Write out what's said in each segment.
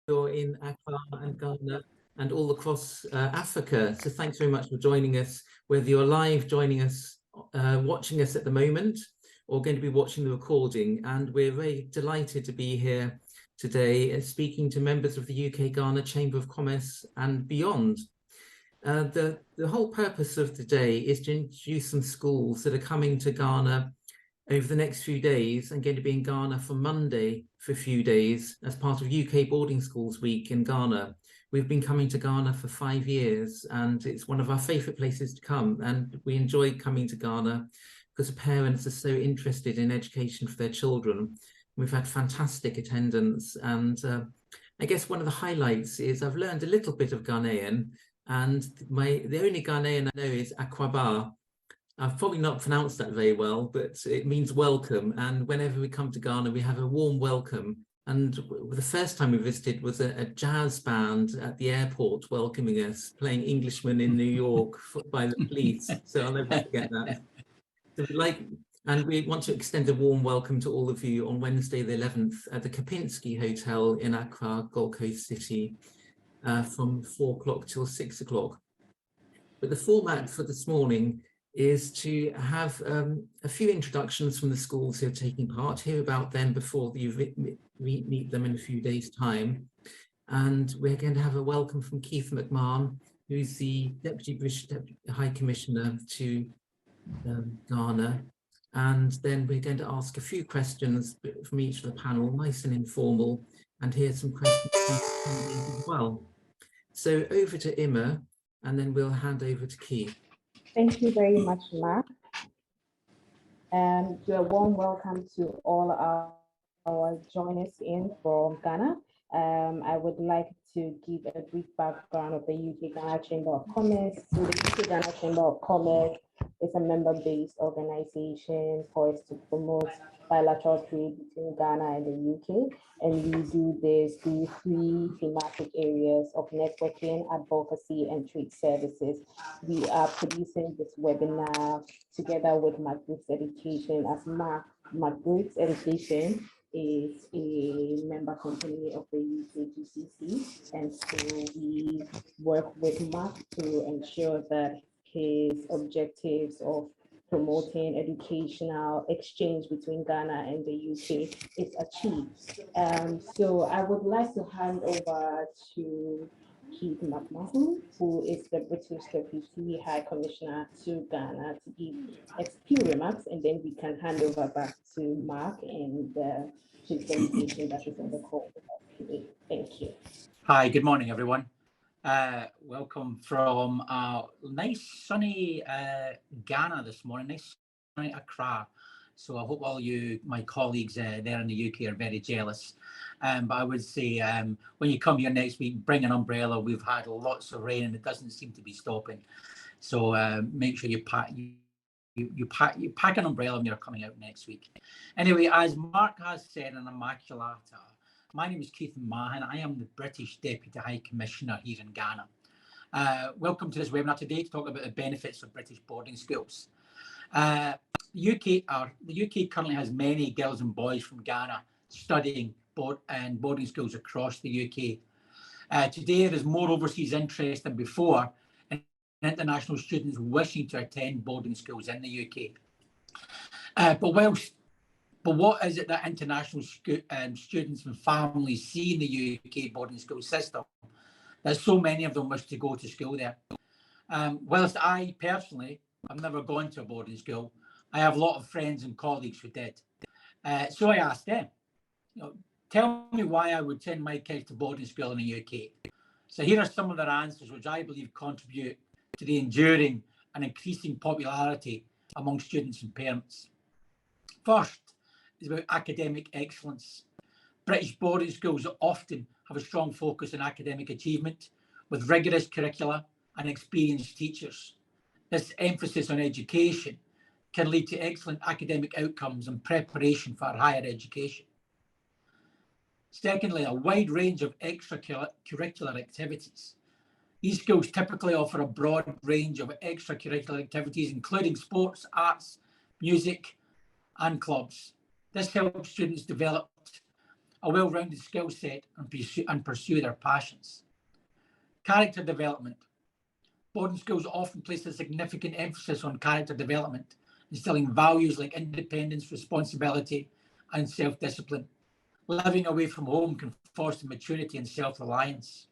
you're in Accra and Ghana and all across Africa. So thanks very much for joining us, whether you're live joining us, watching us at the moment, or going to be watching the recording. And we're very delighted to be here today speaking to members of the UK-Ghana Chamber of Commerce and beyond. The whole purpose of today is to introduce some schools that are coming to Ghana over the next few days and going to be in Ghana from Monday for a few days as part of UK Boarding Schools Week in Ghana. We've been coming to Ghana for 5 years and it's one of our favourite places to come, and we enjoy coming to Ghana because the parents are so interested in education for their children. We've had fantastic attendance, and I guess one of the highlights is I've learned a little bit of Ghanaian, and the only Ghanaian I know is Akwaba. I've probably not pronounced that very well, but it means welcome. And whenever we come to Ghana, we have a warm welcome. And the first time we visited was a jazz band at the airport welcoming us, playing Englishmen in New York by the police. So I'll never forget that. So we want to extend a warm welcome to all of you on Wednesday the 11th at the Kapinski Hotel in Accra, Gold Coast City, from 4 o'clock till 6 o'clock. But the format for this morning is to have a few introductions from the schools who are taking part, hear about them before you meet them in a few days' time. And we're going to have a welcome from Keith McMahon, who's the Deputy British High Commissioner to Ghana. And then we're going to ask a few questions from each of the panel, nice and informal, and hear some questions as well. So over to Emma, and then we'll hand over to Keith. Thank you very much, Mark. And a warm welcome to all our joiners in from Ghana. I would like to give a brief background of the UK-Ghana Chamber of Commerce. So the UK-Ghana Chamber of Commerce is a member-based organization poised to promote bilateral trade between Ghana and the UK. And we do this through 3 thematic areas of networking, advocacy, and trade services. We are producing this webinar together with McGroup's Education, as McGroup's Education is a member company of the UKGCC, and so we work with Mark to ensure that his objectives of promoting educational exchange between Ghana and the UK is achieved. So I would like to hand over to Keith McMahon, who is the British Deputy High Commissioner to Ghana, to give a few remarks, and then we can hand over back to Mark and the chief delegation that is on the call today. Thank you. Hi, good morning, everyone. Welcome from nice sunny Ghana this morning, nice sunny Accra. So I hope all you, my colleagues there in the UK, are very jealous. But I would say when you come here next week, bring an umbrella. We've had lots of rain and it doesn't seem to be stopping. So make sure you pack an umbrella when you're coming out next week. Anyway, as Mark has said in Immaculata, my name is Keith Mahan. I am the British Deputy High Commissioner here in Ghana. Welcome to this webinar today to talk about the benefits of British boarding schools. The UK currently has many girls and boys from Ghana studying boarding schools across the UK. Today, there is more overseas interest than before in international students wishing to attend boarding schools in the UK. But what is it that international students and families see in the UK boarding school system that so many of them wish to go to school there? Whilst I personally have never gone to a boarding school, I have a lot of friends and colleagues who did. So I asked them, tell me why I would send my kids to boarding school in the UK. So here are some of their answers, which I believe contribute to the enduring and increasing popularity among students and parents. First is about academic excellence. British boarding schools often have a strong focus on academic achievement with rigorous curricula and experienced teachers. This emphasis on education can lead to excellent academic outcomes and preparation for higher education. Secondly, a wide range of extracurricular activities. These schools typically offer a broad range of extracurricular activities, including sports, arts, music, and clubs. This helps students develop a well-rounded skill set and pursue their passions. Character development. Boarding schools often place a significant emphasis on character development, instilling values like independence, responsibility, and self-discipline. Living away from home can foster maturity and self-reliance.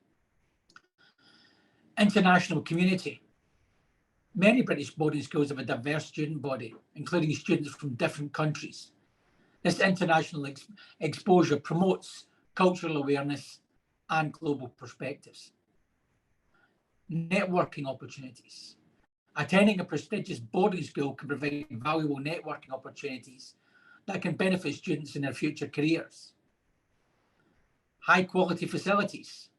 International community. Many British boarding schools have a diverse student body, including students from different countries. This international exposure promotes cultural awareness and global perspectives. Networking opportunities. Attending a prestigious boarding school can provide valuable networking opportunities that can benefit students in their future careers. High quality facilities.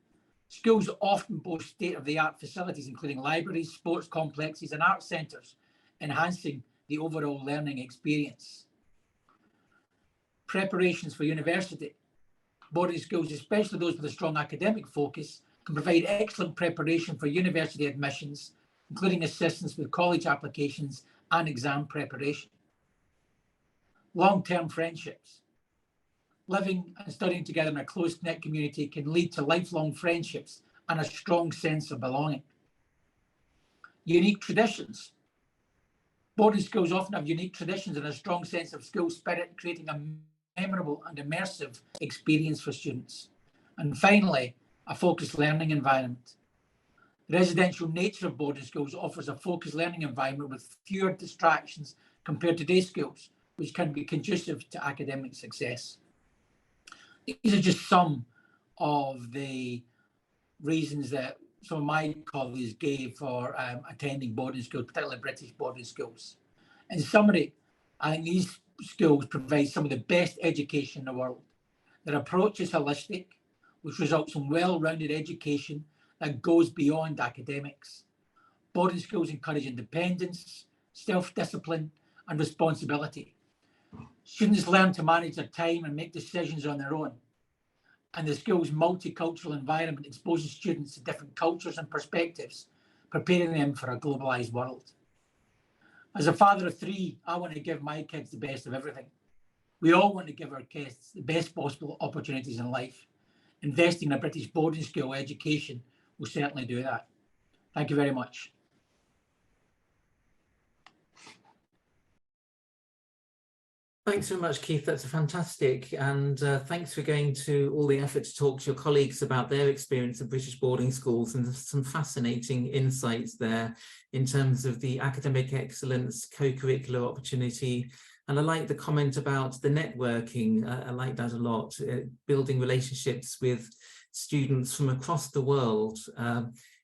Schools often boast state-of-the-art facilities, including libraries, sports complexes, and art centres, enhancing the overall learning experience. Preparations for university. Boarding schools, especially those with a strong academic focus, can provide excellent preparation for university admissions, including assistance with college applications and exam preparation. Long-term friendships. Living and studying together in a close-knit community can lead to lifelong friendships and a strong sense of belonging. Unique traditions. Boarding schools often have unique traditions and a strong sense of school spirit, creating a memorable and immersive experience for students. And finally, a focused learning environment. The residential nature of boarding schools offers a focused learning environment with fewer distractions compared to day schools, which can be conducive to academic success. These are just some of the reasons that some of my colleagues gave for attending boarding schools, particularly British boarding schools. In summary, I think these schools provide some of the best education in the world. Their approach is holistic, which results in well-rounded education that goes beyond academics. Boarding schools encourage independence, self-discipline, and responsibility. Students learn to manage their time and make decisions on their own. And the school's multicultural environment exposes students to different cultures and perspectives, preparing them for a globalised world. As a father of three, I want to give my kids the best of everything. We all want to give our kids the best possible opportunities in life. Investing in a British boarding school education will certainly do that. Thank you very much. Thanks so much, Keith. That's fantastic. And thanks for going to all the effort to talk to your colleagues about their experience of British boarding schools, and some fascinating insights there in terms of the academic excellence, co-curricular opportunity. And I like the comment about the networking. I like that a lot, building relationships with students from across the world,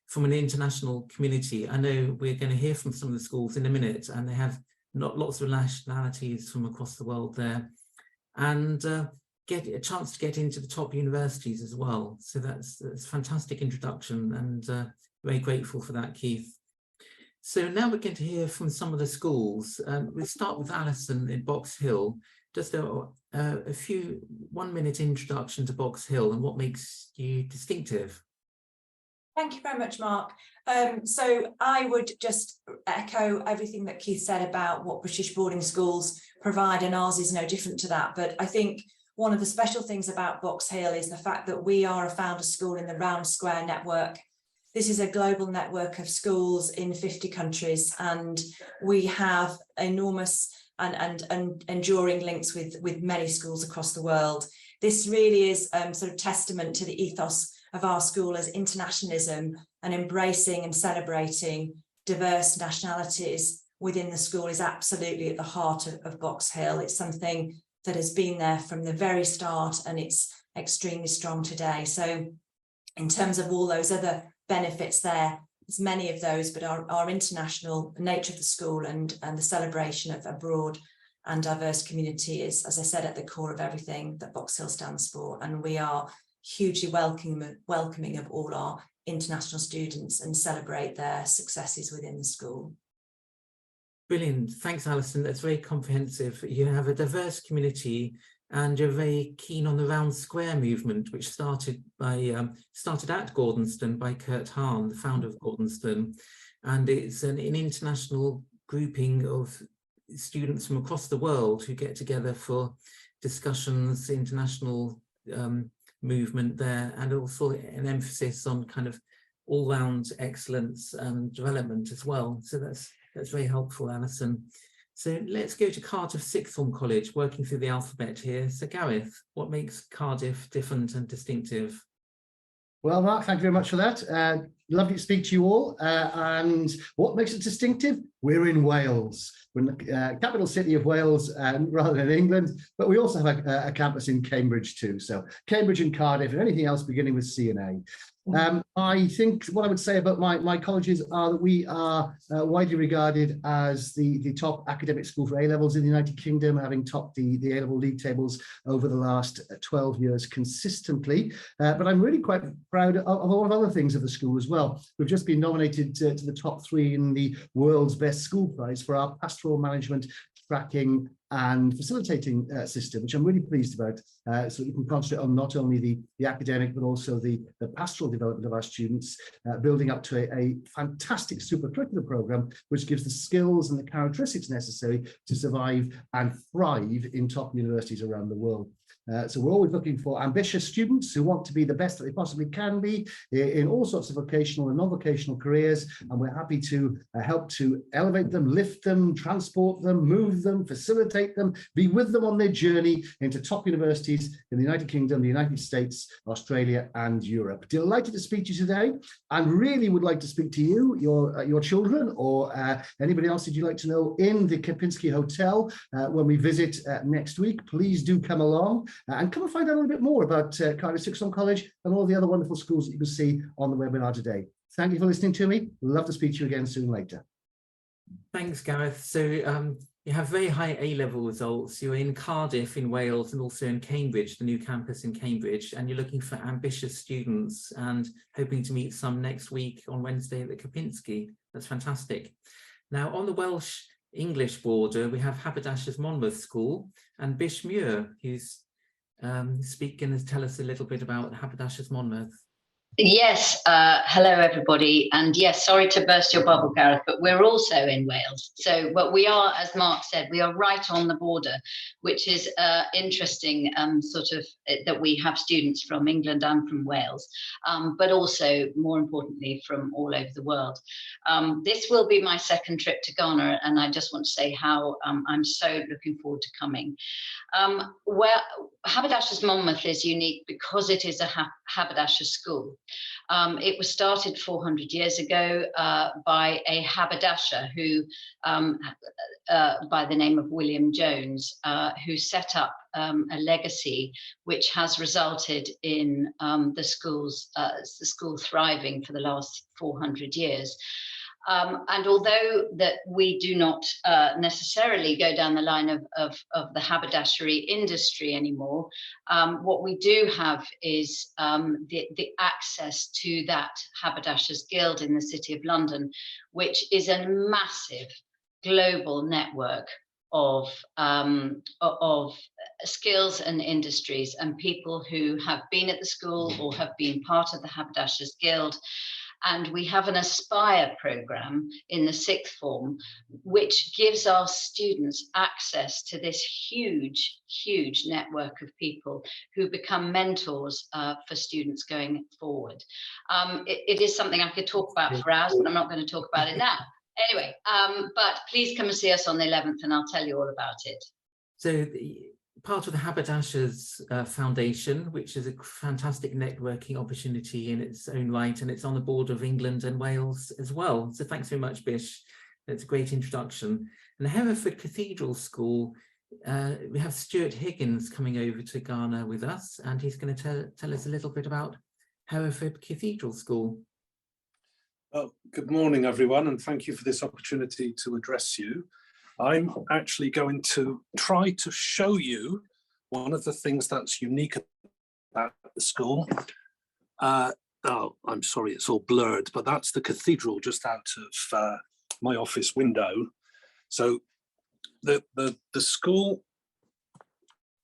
from an international community. I know we're going to hear from some of the schools in a minute, and they have lots of nationalities from across the world there, and get a chance to get into the top universities as well. So that's a fantastic introduction, and very grateful for that, Keith. So now we're going to hear from some of the schools. We'll start with Alison in Box Hill. Just a few 1-minute introduction to Box Hill and what makes you distinctive. Thank you very much, Mark. So I would just echo everything that Keith said about what British boarding schools provide, and ours is no different to that. But I think one of the special things about Box Hill is the fact that we are a founder school in the Round Square network. This is a global network of schools in 50 countries, and we have enormous and enduring links with many schools across the world. This really is sort of testament to the ethos of our school as internationalism, and embracing and celebrating diverse nationalities within the school is absolutely at the heart of Box Hill. It's something that has been there from the very start, and it's extremely strong today. So in terms of all those other benefits there's many of those, but our international nature of the school and the celebration of a broad and diverse community is, as I said, at the core of everything that Box Hill stands for. And we are hugely welcoming of all our international students and celebrate their successes within the school. Brilliant. Thanks, Alison. That's very comprehensive. You have a diverse community, and you're very keen on the Round Square movement, which started at Gordonstoun by Kurt Hahn, the founder of Gordonstoun. And it's an international grouping of students from across the world who get together for discussions, international movement there, and also an emphasis on kind of all-round excellence and development as well. So that's very helpful, Alison. So let's go to Cardiff Sixth Form College, working through the alphabet here. So Gareth, what makes Cardiff different and distinctive? Well, Mark, thank you very much for that. Lovely to speak to you all. And what makes it distinctive? We're in Wales. We're in the capital city of Wales rather than England, but we also have a campus in Cambridge too. So Cambridge and Cardiff and anything else beginning with C and A. I think what I would say about my colleges are that we are widely regarded as the top academic school for A-levels in the United Kingdom, having topped the A-level league tables over the last 12 years consistently. But I'm really quite proud of a lot of other things of the school as well. We've just been nominated to the top 3 in the World's Best School Prize for our pastoral management, tracking and facilitating system, which I'm really pleased about, so we can concentrate on not only the academic, but also the pastoral development of our students, building up to a fantastic supercurricular program, which gives the skills and the characteristics necessary to survive and thrive in top universities around the world. So we're always looking for ambitious students who want to be the best that they possibly can be in all sorts of vocational and non-vocational careers, and we're happy to help to elevate them, lift them, transport them, move them, facilitate them, be with them on their journey into top universities in the United Kingdom, the United States, Australia and Europe. Delighted to speak to you today, and really would like to speak to you, your children, or anybody else that you'd like to know in the Kempinski Hotel when we visit next week. Please do come along. And come and find out a little bit more about Cardiff Sixth Form College and all the other wonderful schools that you can see on the webinar today. Thank you for listening to me. Love to speak to you again soon later. Thanks, Gareth. So you have very high A-level results. You're in Cardiff in Wales and also in Cambridge, the new campus in Cambridge, and you're looking for ambitious students and hoping to meet some next week on Wednesday at the Kempinski. That's fantastic. Now, on the Welsh-English border, we have Haberdashers Monmouth School and Bish Muir, who's speaking and tell us a little bit about Haberdashers Monmouth. Yes, hello everybody, and yes, sorry to burst your bubble, Gareth, but we're also in Wales. So, but we are, as Mark said, we are right on the border, which is interesting, sort of that we have students from England and from Wales, but also, more importantly, from all over the world. This will be my second trip to Ghana, and I just want to say how I'm so looking forward to coming. Where Haberdashers Monmouth is unique because it is a haberdasher school. It was started 400 years ago by a haberdasher who, by the name of William Jones, who set up a legacy which has resulted in the school thriving for the last 400 years. And although that we do not necessarily go down the line of the haberdashery industry anymore, what we do have is the access to that Haberdashers Guild in the City of London, which is a massive global network of skills and industries and people who have been at the school or have been part of the Haberdashers Guild. And we have an Aspire programme in the sixth form, which gives our students access to this huge, huge network of people who become mentors for students going forward. It is something I could talk about for hours, but I'm not going to talk about it now. Anyway, but please come and see us on the 11th and I'll tell you all about it. So part of the Haberdashers Foundation, which is a fantastic networking opportunity in its own right, and it's on the border of England and Wales as well. So thanks very much, Bish. That's a great introduction. And the Hereford Cathedral School, we have Stuart Higgins coming over to Ghana with us, and he's going to tell us a little bit about Hereford Cathedral School. Well, good morning, everyone, and thank you for this opportunity to address you. I'm actually going to try to show you one of the things that's unique about the school. Oh, I'm sorry, it's all blurred, but that's the cathedral just out of my office window. So the school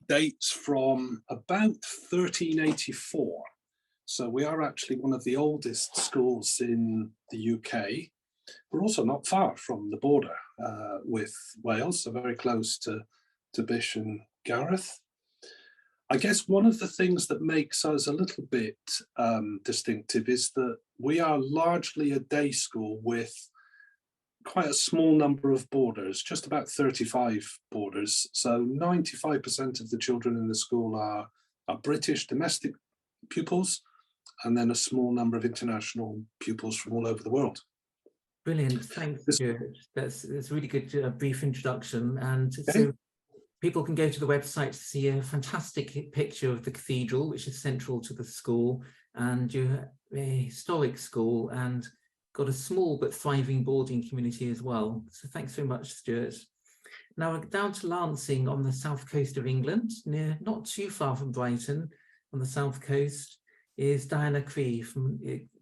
dates from about 1384. So we are actually one of the oldest schools in the UK. We're also not far from the border with Wales, so very close to Bish and Gareth. I guess one of the things that makes us a little bit distinctive is that we are largely a day school with quite a small number of boarders, just about 35 boarders. So 95% of the children in the school are British domestic pupils, and then a small number of international pupils from all over the world. Brilliant, thanks, Stuart. That's a really good brief introduction. And Okay. so people can go to the website to see a fantastic picture of the cathedral, which is central to the school, and you're a historic school and got a small but thriving boarding community as well. So thanks very much, Stuart. Now down to Lancing on the south coast of England, not too far from Brighton, on the south coast, is Diana Cree, from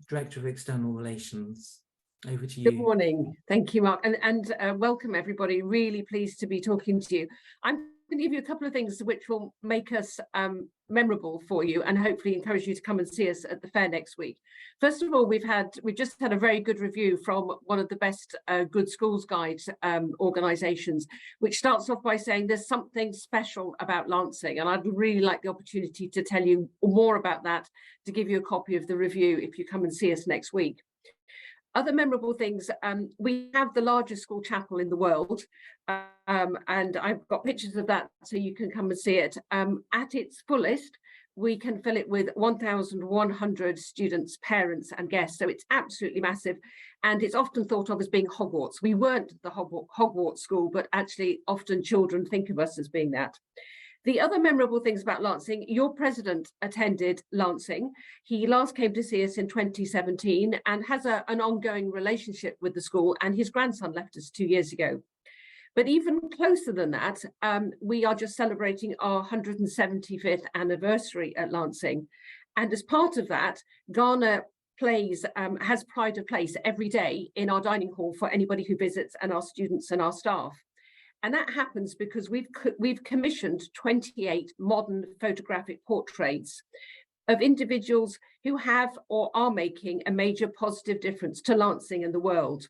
Director of External Relations. Over to you. Good morning. Thank you, Mark. And welcome, everybody. Really pleased to be talking to you. I'm going to give you a couple of things which will make us memorable for you and hopefully encourage you to come and see us at the fair next week. First of all, we've just had a very good review from one of the best Good Schools Guide organisations, which starts off by saying there's something special about Lancing, and I'd really like the opportunity to tell you more about that, to give you a copy of the review if you come and see us next week. Other memorable things, we have the largest school chapel in the world, and I've got pictures of that so you can come and see it. At its fullest, we can fill it with 1,100 students, parents and guests, so it's absolutely massive, and it's often thought of as being Hogwarts. We weren't the Hogwarts school, but actually often children think of us as being that. The other memorable things about Lancing, your president attended Lancing. He last came to see us in 2017 and has an ongoing relationship with the school, and his grandson left us 2 years ago. But even closer than that, we are just celebrating our 175th anniversary at Lancing. And as part of that, Ghana has Pride of Place every day in our dining hall for anybody who visits, and our students and our staff. And that happens because we've commissioned 28 modern photographic portraits of individuals who have or are making a major positive difference to Lancing and the world.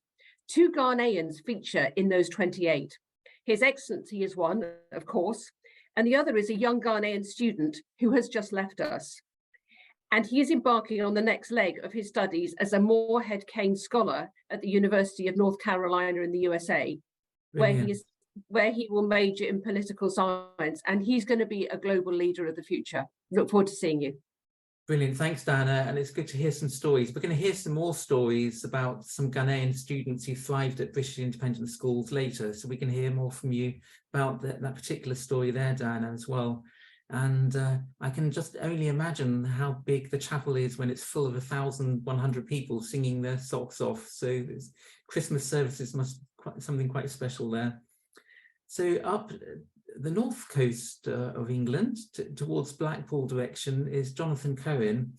2 Ghanaians feature in those 28. His Excellency is one, of course, and the other is a young Ghanaian student who has just left us. And he is embarking on the next leg of his studies as a Moorhead Kane Scholar at the University of North Carolina in the USA, where he will major in political science, and he's going to be a global leader of the future. Look forward to seeing you. Brilliant, thanks Diana, and it's good to hear some stories. We're going to hear some more stories about some Ghanaian students who thrived at British independent schools later, so we can hear more from you about that particular story there, Diana, as well. And I can just only imagine how big the chapel is when it's full of 1,100 people singing their socks off, so Christmas services must be something quite special there. So up the north coast of England, towards Blackpool direction, is Jonathan Cohen,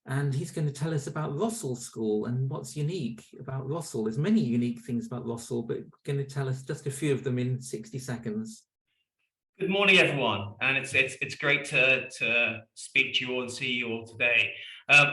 and he's going to tell us about Rossall School and what's unique about Rossall. There's many unique things about Rossall, but going to tell us just a few of them in 60 seconds. Good morning, everyone, and it's great to speak to you all and see you all today.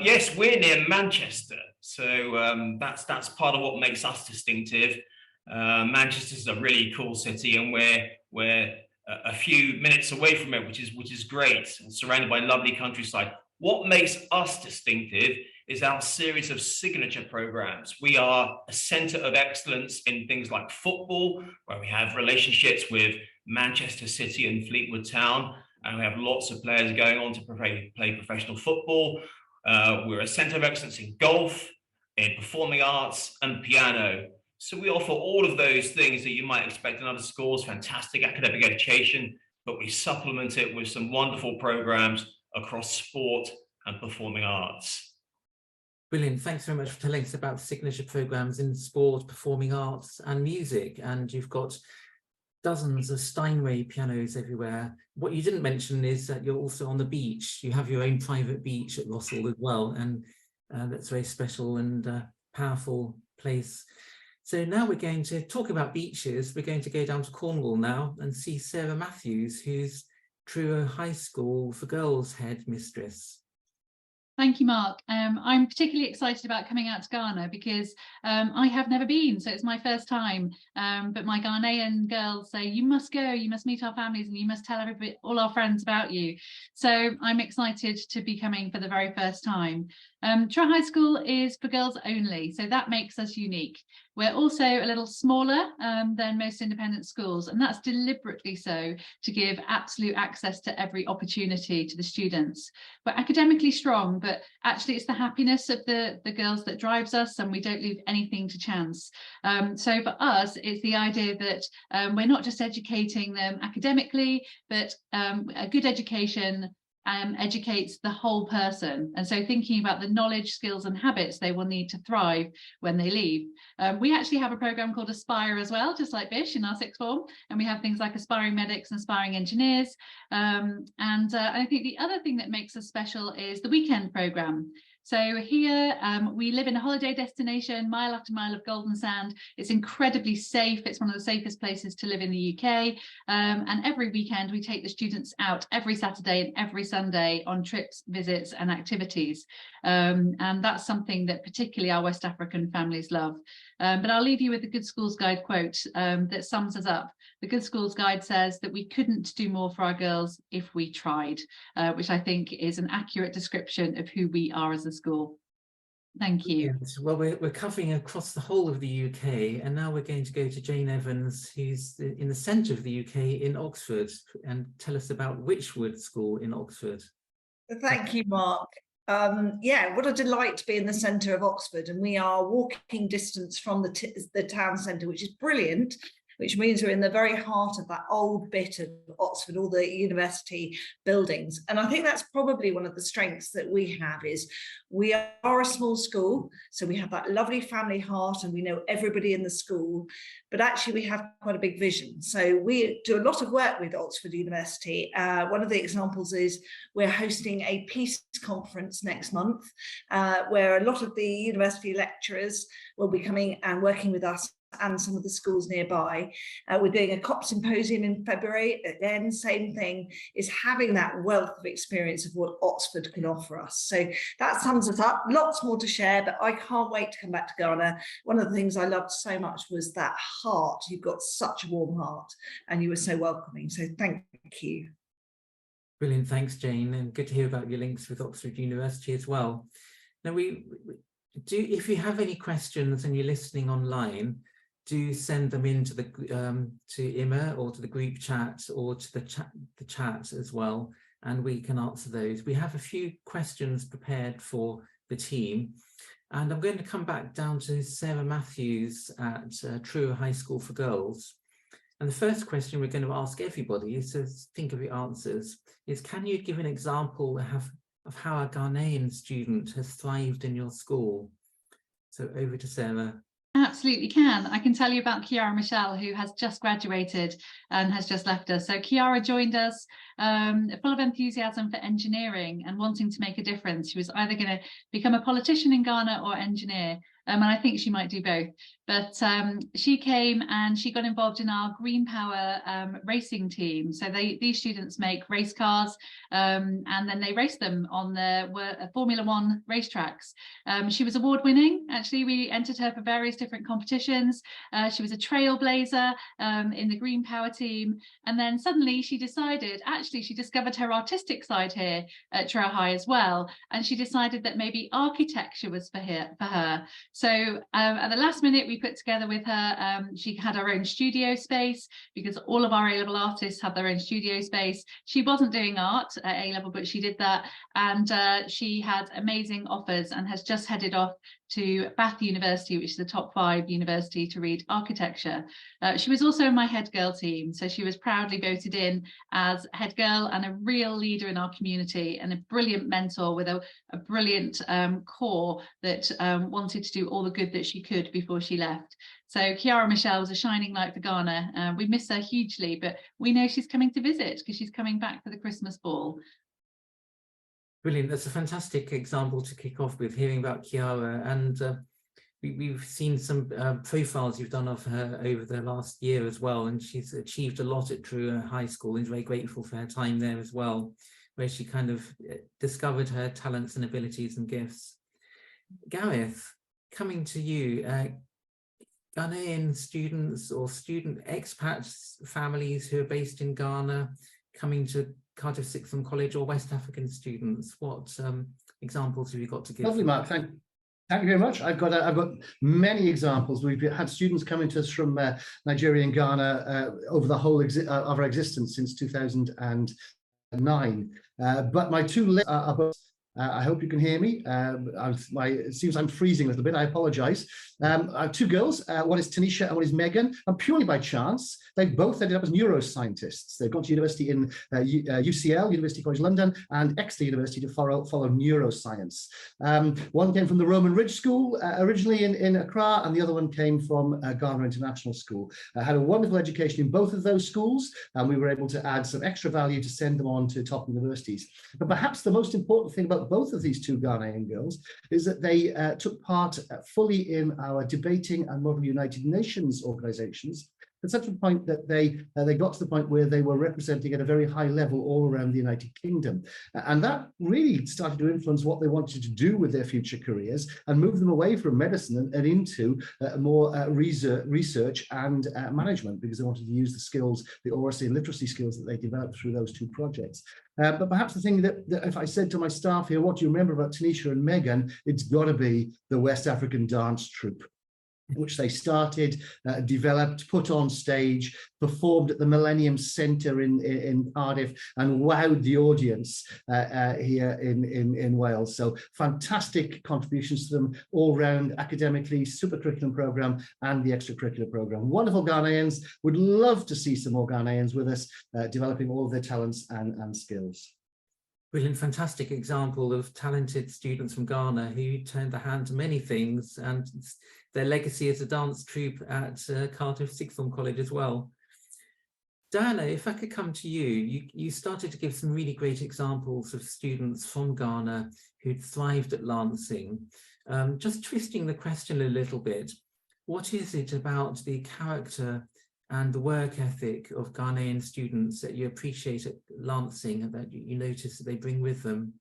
Yes, we're near Manchester, so that's part of what makes us distinctive. Manchester is a really cool city, and we're a few minutes away from it, which is great, and surrounded by lovely countryside. What makes us distinctive is our series of signature programs. We are a centre of excellence in things like football, where we have relationships with Manchester City and Fleetwood Town, and we have lots of players going on to play professional football. We're a centre of excellence in golf, in performing arts and piano. So we offer all of those things that you might expect in other schools, fantastic academic education, but we supplement it with some wonderful programs across sport and performing arts. Brilliant, thanks very much for telling us about signature programs in sport, performing arts and music. And you've got dozens of Steinway pianos everywhere. What you didn't mention is that you're also on the beach. You have your own private beach at Rossall as well, and that's a very special and powerful place. So now we're going to talk about beaches. We're going to go down to Cornwall now and see Sarah Matthews, who's Truro High School for Girls headmistress. Thank you, Mark. I'm particularly excited about coming out to Ghana because I have never been, so it's my first time. But my Ghanaian girls say, you must go, you must meet our families, and you must tell everybody, all our friends about you. So I'm excited to be coming for the very first time. Truro High School is for girls only, so that makes us unique. We're also a little smaller than most independent schools, and that's deliberately so to give absolute access to every opportunity to the students. We're academically strong, but actually it's the happiness of the girls that drives us, and we don't leave anything to chance. So for us, it's the idea that we're not just educating them academically, but a good education educates the whole person. And so thinking about the knowledge, skills and habits they will need to thrive when they leave. We actually have a program called Aspire as well, just like Bish in our sixth form. And we have things like aspiring medics and aspiring engineers. I think the other thing that makes us special is the weekend program. So here we live in a holiday destination, mile after mile of golden sand. It's incredibly safe. It's one of the safest places to live in the UK. And every weekend we take the students out every Saturday and every Sunday on trips, visits and activities. And that's something that particularly our West African families love. But I'll leave you with the Good Schools Guide quote that sums us up. The Good Schools Guide says that we couldn't do more for our girls if we tried, which I think is an accurate description of who we are as a school. Thank you. Yes. Well, we're covering across the whole of the UK, and now we're going to go to Jane Evans, who's in the centre of the UK in Oxford, and tell us about Wychwood School in Oxford. Thank you, Mark. Yeah, what a delight to be in the centre of Oxford, and we are walking distance from the town centre, which is brilliant, which means we're in the very heart of that old bit of Oxford, all the university buildings. And I think that's probably one of the strengths that we have is we are a small school, so we have that lovely family heart and we know everybody in the school, but actually we have quite a big vision. So we do a lot of work with Oxford University. One of the examples is we're hosting a peace conference next month, where a lot of the university lecturers will be coming and working with us and some of the schools nearby. We're doing a COP symposium in February. Again, same thing, is having that wealth of experience of what Oxford can offer us. So that sums us up. Lots more to share, but I can't wait to come back to Ghana. One of the things I loved so much was that heart. You've got such a warm heart and you were so welcoming. So thank you. Brilliant, thanks Jane, and good to hear about your links with Oxford University as well. Now if you have any questions and you're listening online, do send them into the to Emma or to the group chat or to the chat as well, and we can answer those. We have a few questions prepared for the team, and I'm going to come back down to Sarah Matthews at Truro High School for Girls. And the first question we're going to ask everybody, so think of your answers, is can you give an example of how a Ghanaian student has thrived in your school? So over to Sarah. Absolutely can. I can tell you about Kiara Michelle, who has just graduated and has just left us. So Kiara joined us full of enthusiasm for engineering and wanting to make a difference. She was either going to become a politician in Ghana or engineer. And I think she might do both. But she came and she got involved in our Green Power racing team. So these students make race cars and then they race them on the Formula One racetracks. She was award winning. Actually, we entered her for various different competitions. She was a trailblazer in the Green Power team. And then suddenly she decided, actually, she discovered her artistic side here at Truro High as well. And she decided that maybe architecture was for her. So at the last minute, we put together with her, she had her own studio space because all of our A-level artists have their own studio space. She wasn't doing art at A-level, but she did that. And she had amazing offers and has just headed off to Bath University, which is the top 5 university to read architecture. She was also in my head girl team, so she was proudly voted in as head girl and a real leader in our community and a brilliant mentor with a brilliant core that wanted to do all the good that she could before she left. So Kiara Michelle was a shining light for Ghana. We miss her hugely, but we know she's coming to visit because she's coming back for the Christmas ball. Brilliant. That's a fantastic example to kick off with, hearing about Kiara. And we've seen some profiles you've done of her over the last year as well. And she's achieved a lot at Truro High School and is very grateful for her time there as well. where she kind of discovered her talents and abilities and gifts. Gareth, coming to you, Ghanaian students or student expats, families who are based in Ghana, coming to Cardiff Sixth Form College, or West African students, what examples have you got to give? Lovely, Mark. Thank you very much. I've got many examples. We've had students coming to us from Nigeria and Ghana over the whole of our existence since 2009. But my two lists are both. I hope you can hear me. It seems I'm freezing a little bit. I apologize. I have two girls. One is Tanisha and one is Megan. And purely by chance, they both ended up as neuroscientists. They've gone to university in UCL, University College London, and Exeter University to follow neuroscience. One came from the Roman Ridge School originally in Accra, and the other one came from Ghana International School. I had a wonderful education in both of those schools, and we were able to add some extra value to send them on to top universities. But perhaps the most important thing about both of these two Ghanaian girls is that they took part fully in our debating and model United Nations organizations, at such a point that they got to the point where they were representing at a very high level all around the United Kingdom. And that really started to influence what they wanted to do with their future careers and move them away from medicine and into more research and management, because they wanted to use the skills, the oracy and literacy skills that they developed through those two projects. But perhaps the thing that if I said to my staff here, what do you remember about Tanisha and Megan, it's got to be the West African dance troupe, which they started, developed, put on stage, performed at the Millennium Centre in Cardiff, and wowed the audience here in Wales. So fantastic contributions to them all round academically, super curriculum programme and the extracurricular programme. Wonderful Ghanaians. Would love to see some more Ghanaians with us, developing all of their talents and skills. Brilliant, fantastic example of talented students from Ghana who turned their hand to many things, and their legacy as a dance troupe at Cardiff Sixth Form College as well. Diana, if I could come to you, you started to give some really great examples of students from Ghana who'd thrived at Lancing. Just twisting the question a little bit, what is it about the character and the work ethic of Ghanaian students that you appreciate at Lancing and that you notice that they bring with them?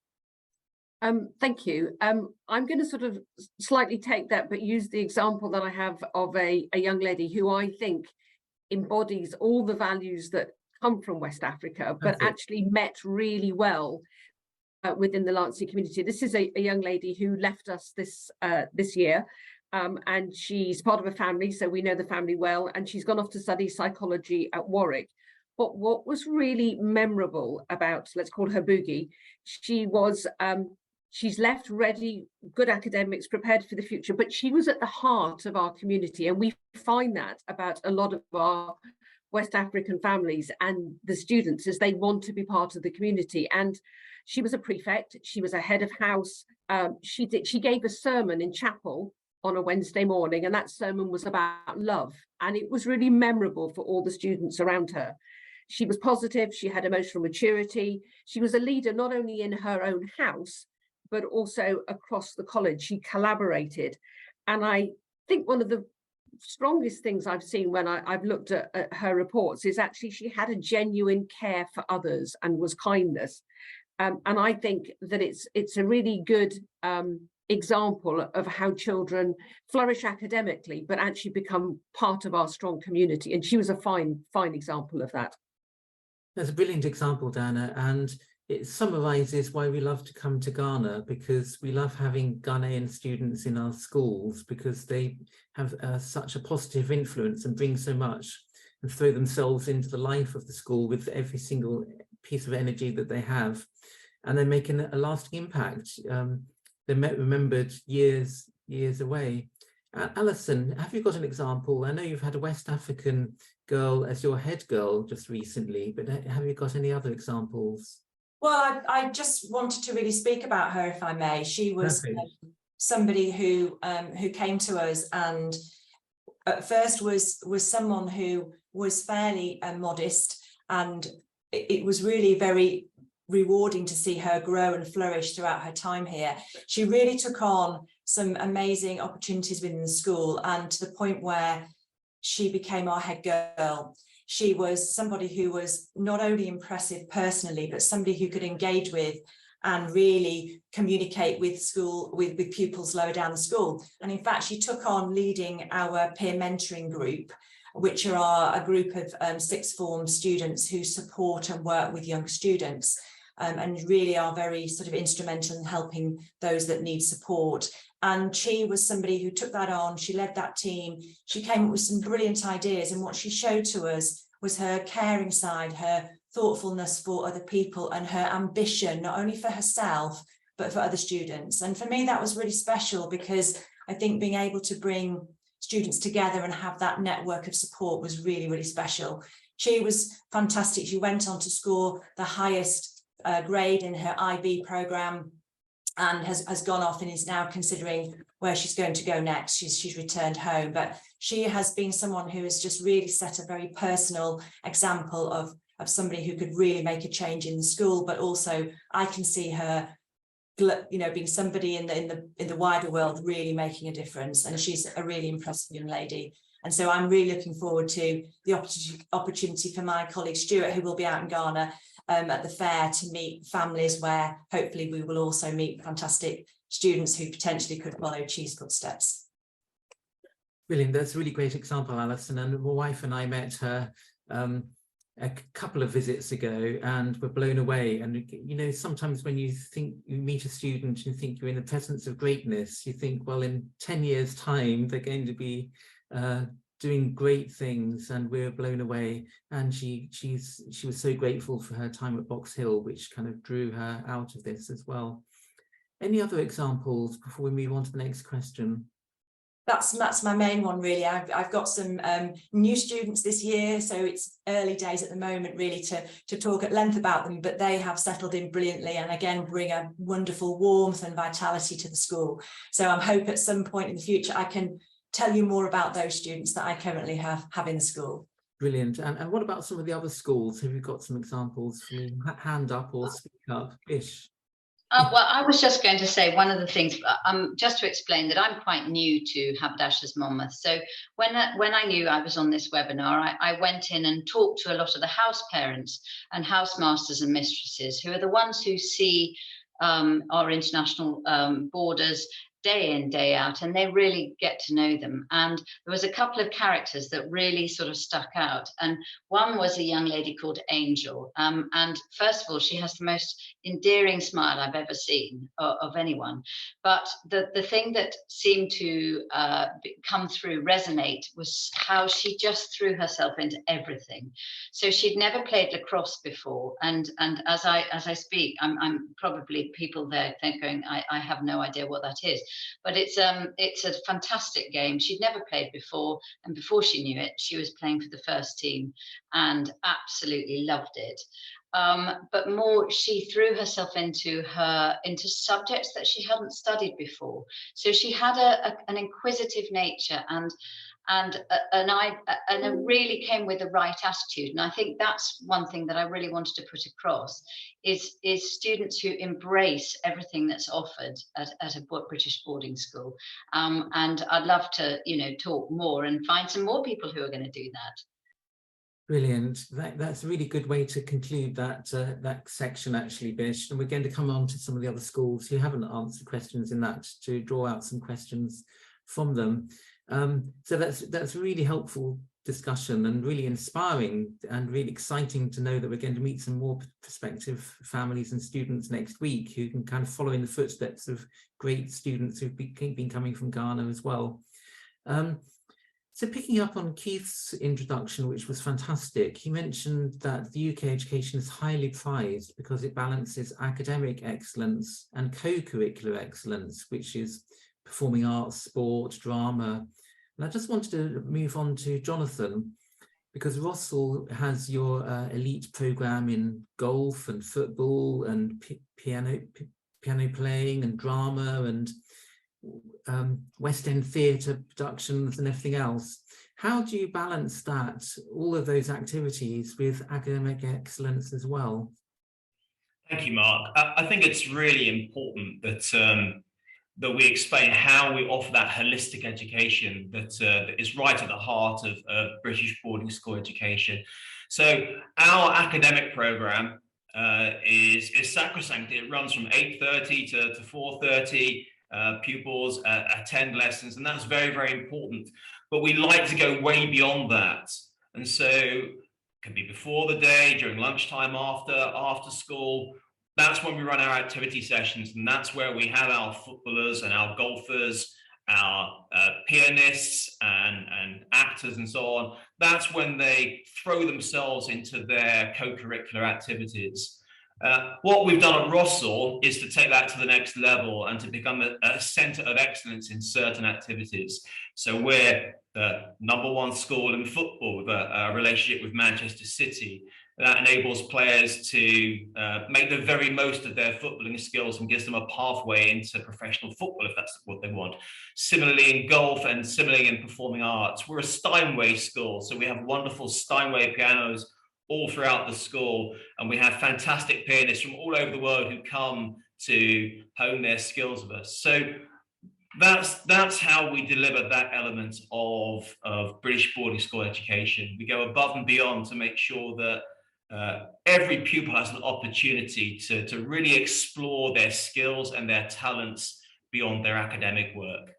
Thank you. I'm going to sort of slightly take that, but use the example that I have of a young lady who I think embodies all the values that come from West Africa, but actually met really well within the Lancing community. This is a young lady who left us this year. And she's part of a family, so we know the family well, and she's gone off to study psychology at Warwick. But what was really memorable about, let's call her Boogie, she's left ready, good academics, prepared for the future, but she was at the heart of our community. And we find that about a lot of our West African families and the students, as they want to be part of the community. And she was a prefect, she was a head of house. She gave a sermon in chapel on a Wednesday morning, and that sermon was about love, and it was really memorable for all the students around her. She was positive, she had emotional maturity, she was a leader not only in her own house but also across the college. She collaborated, and I think one of the strongest things I've seen when I've looked at her reports is actually she had a genuine care for others and was kindness, and I think that it's a really good example of how children flourish academically but actually become part of our strong community, and she was a fine example of that. That's a brilliant example, Dana, and it summarises why we love to come to Ghana, because we love having Ghanaian students in our schools, because they have such a positive influence and bring so much and throw themselves into the life of the school with every single piece of energy that they have, and they're making a lasting impact. They're remembered years away. Alison, have you got an example? I know you've had a West African girl as your head girl just recently, but have you got any other examples? Well, I just wanted to really speak about her, if I may. She was somebody who came to us, and at first was someone who was fairly modest, and it was really very rewarding to see her grow and flourish throughout her time here. She really took on some amazing opportunities within the school, and to the point where she became our head girl. she was somebody who was not only impressive personally, but somebody who could engage with and really communicate with pupils lower down the school. And in fact, she took on leading our peer mentoring group, which are a group of sixth form students who support and work with young students, and really are very sort of instrumental in helping those that need support. And she was somebody who took that on. She led that team. She came up with some brilliant ideas, and what she showed to us was her caring side, her thoughtfulness for other people, and her ambition, not only for herself, but for other students. And for me, that was really special, because I think being able to bring students together and have that network of support was really, really special. She was fantastic. She went on to score the highest grade in her IB program, and has gone off and is now considering where she's going to go next. She's returned home, but she has been someone who has just really set a very personal example of somebody who could really make a change in the school. But also I can see her, you know, being somebody in the wider world really making a difference, and she's a really impressive young lady. And so I'm really looking forward to the opportunity for my colleague Stuart, who will be out in Ghana at the fair, to meet families where hopefully we will also meet fantastic students who potentially could follow Chi's footsteps. Brilliant. That's a really great example, Alison. And my wife and I met her a couple of visits ago and were blown away. And, you know, sometimes when you think you meet a student and think you're in the presence of greatness, you think, well, in 10 years' time, they're going to be doing great things, and we're blown away. And she was so grateful for her time at Box Hill, which kind of drew her out of this as well. Any other examples before we move on to the next question? That's my main one, really. I've got some new students this year, so it's early days at the moment really to talk at length about them, but they have settled in brilliantly and again bring a wonderful warmth and vitality to the school. So I hope at some point in the future I can tell you more about those students that I currently have in the school. Brilliant. And what about some of the other schools? Have you got some examples for me? Hand up or speak up, Ish. Well, I was just going to say one of the things, just to explain that I'm quite new to Haberdashers Monmouth. So when I knew I was on this webinar, I went in and talked to a lot of the house parents and housemasters and mistresses, who are the ones who see our international borders day in, day out, and they really get to know them. And there was a couple of characters that really sort of stuck out. And one was a young lady called Angel. And first of all, she has the most endearing smile I've ever seen of anyone. But the thing that seemed to come through, resonate, was how she just threw herself into everything. So she'd never played lacrosse before. And as I speak, I'm probably people there going, I have no idea what that is. But it's a fantastic game. She'd never played before, and before she knew it, she was playing for the first team and absolutely loved it. But more, she threw herself into subjects that she hadn't studied before. So she had an inquisitive nature and really came with the right attitude. And I think that's one thing that I really wanted to put across is students who embrace everything that's offered at a British boarding school. And I'd love to, talk more and find some more people who are going to do that. Brilliant. That's a really good way to conclude that section, actually, Bish. And we're going to come on to some of the other schools who haven't answered questions in that, to draw out some questions from them. So that's a really helpful discussion and really inspiring and really exciting to know that we're going to meet some more prospective families and students next week who can kind of follow in the footsteps of great students who've been coming from Ghana as well. So picking up on Keith's introduction, which was fantastic, he mentioned that the UK education is highly prized because it balances academic excellence and co-curricular excellence, which is performing arts, sport, drama. And I just wanted to move on to Jonathan, because Russell has your elite program in golf and football and piano playing and drama and West End theatre productions and everything else. How do you balance that, all of those activities, with academic excellence as well? Thank you, Mark. I think it's really important that that we explain how we offer that holistic education that is right at the heart of British boarding school education. So our academic program is sacrosanct. It runs from 8:30 to 4:30. Pupils attend lessons, and that's very, very important. But we like to go way beyond that. And so it can be before the day, during lunchtime, after school. That's when we run our activity sessions, and that's where we have our footballers and our golfers, our pianists and actors and so on. That's when they throw themselves into their co-curricular activities. What we've done at Rossall is to take that to the next level and to become a centre of excellence in certain activities. So we're the #1 school in football with a relationship with Manchester City. That enables players to make the very most of their footballing skills and gives them a pathway into professional football if that's what they want. Similarly in golf and similarly in performing arts, we're a Steinway school, so we have wonderful Steinway pianos all throughout the school, and we have fantastic pianists from all over the world who come to hone their skills with us. So that's how we deliver that element of British boarding school education. We go above and beyond to make sure that every pupil has an opportunity to really explore their skills and their talents beyond their academic work.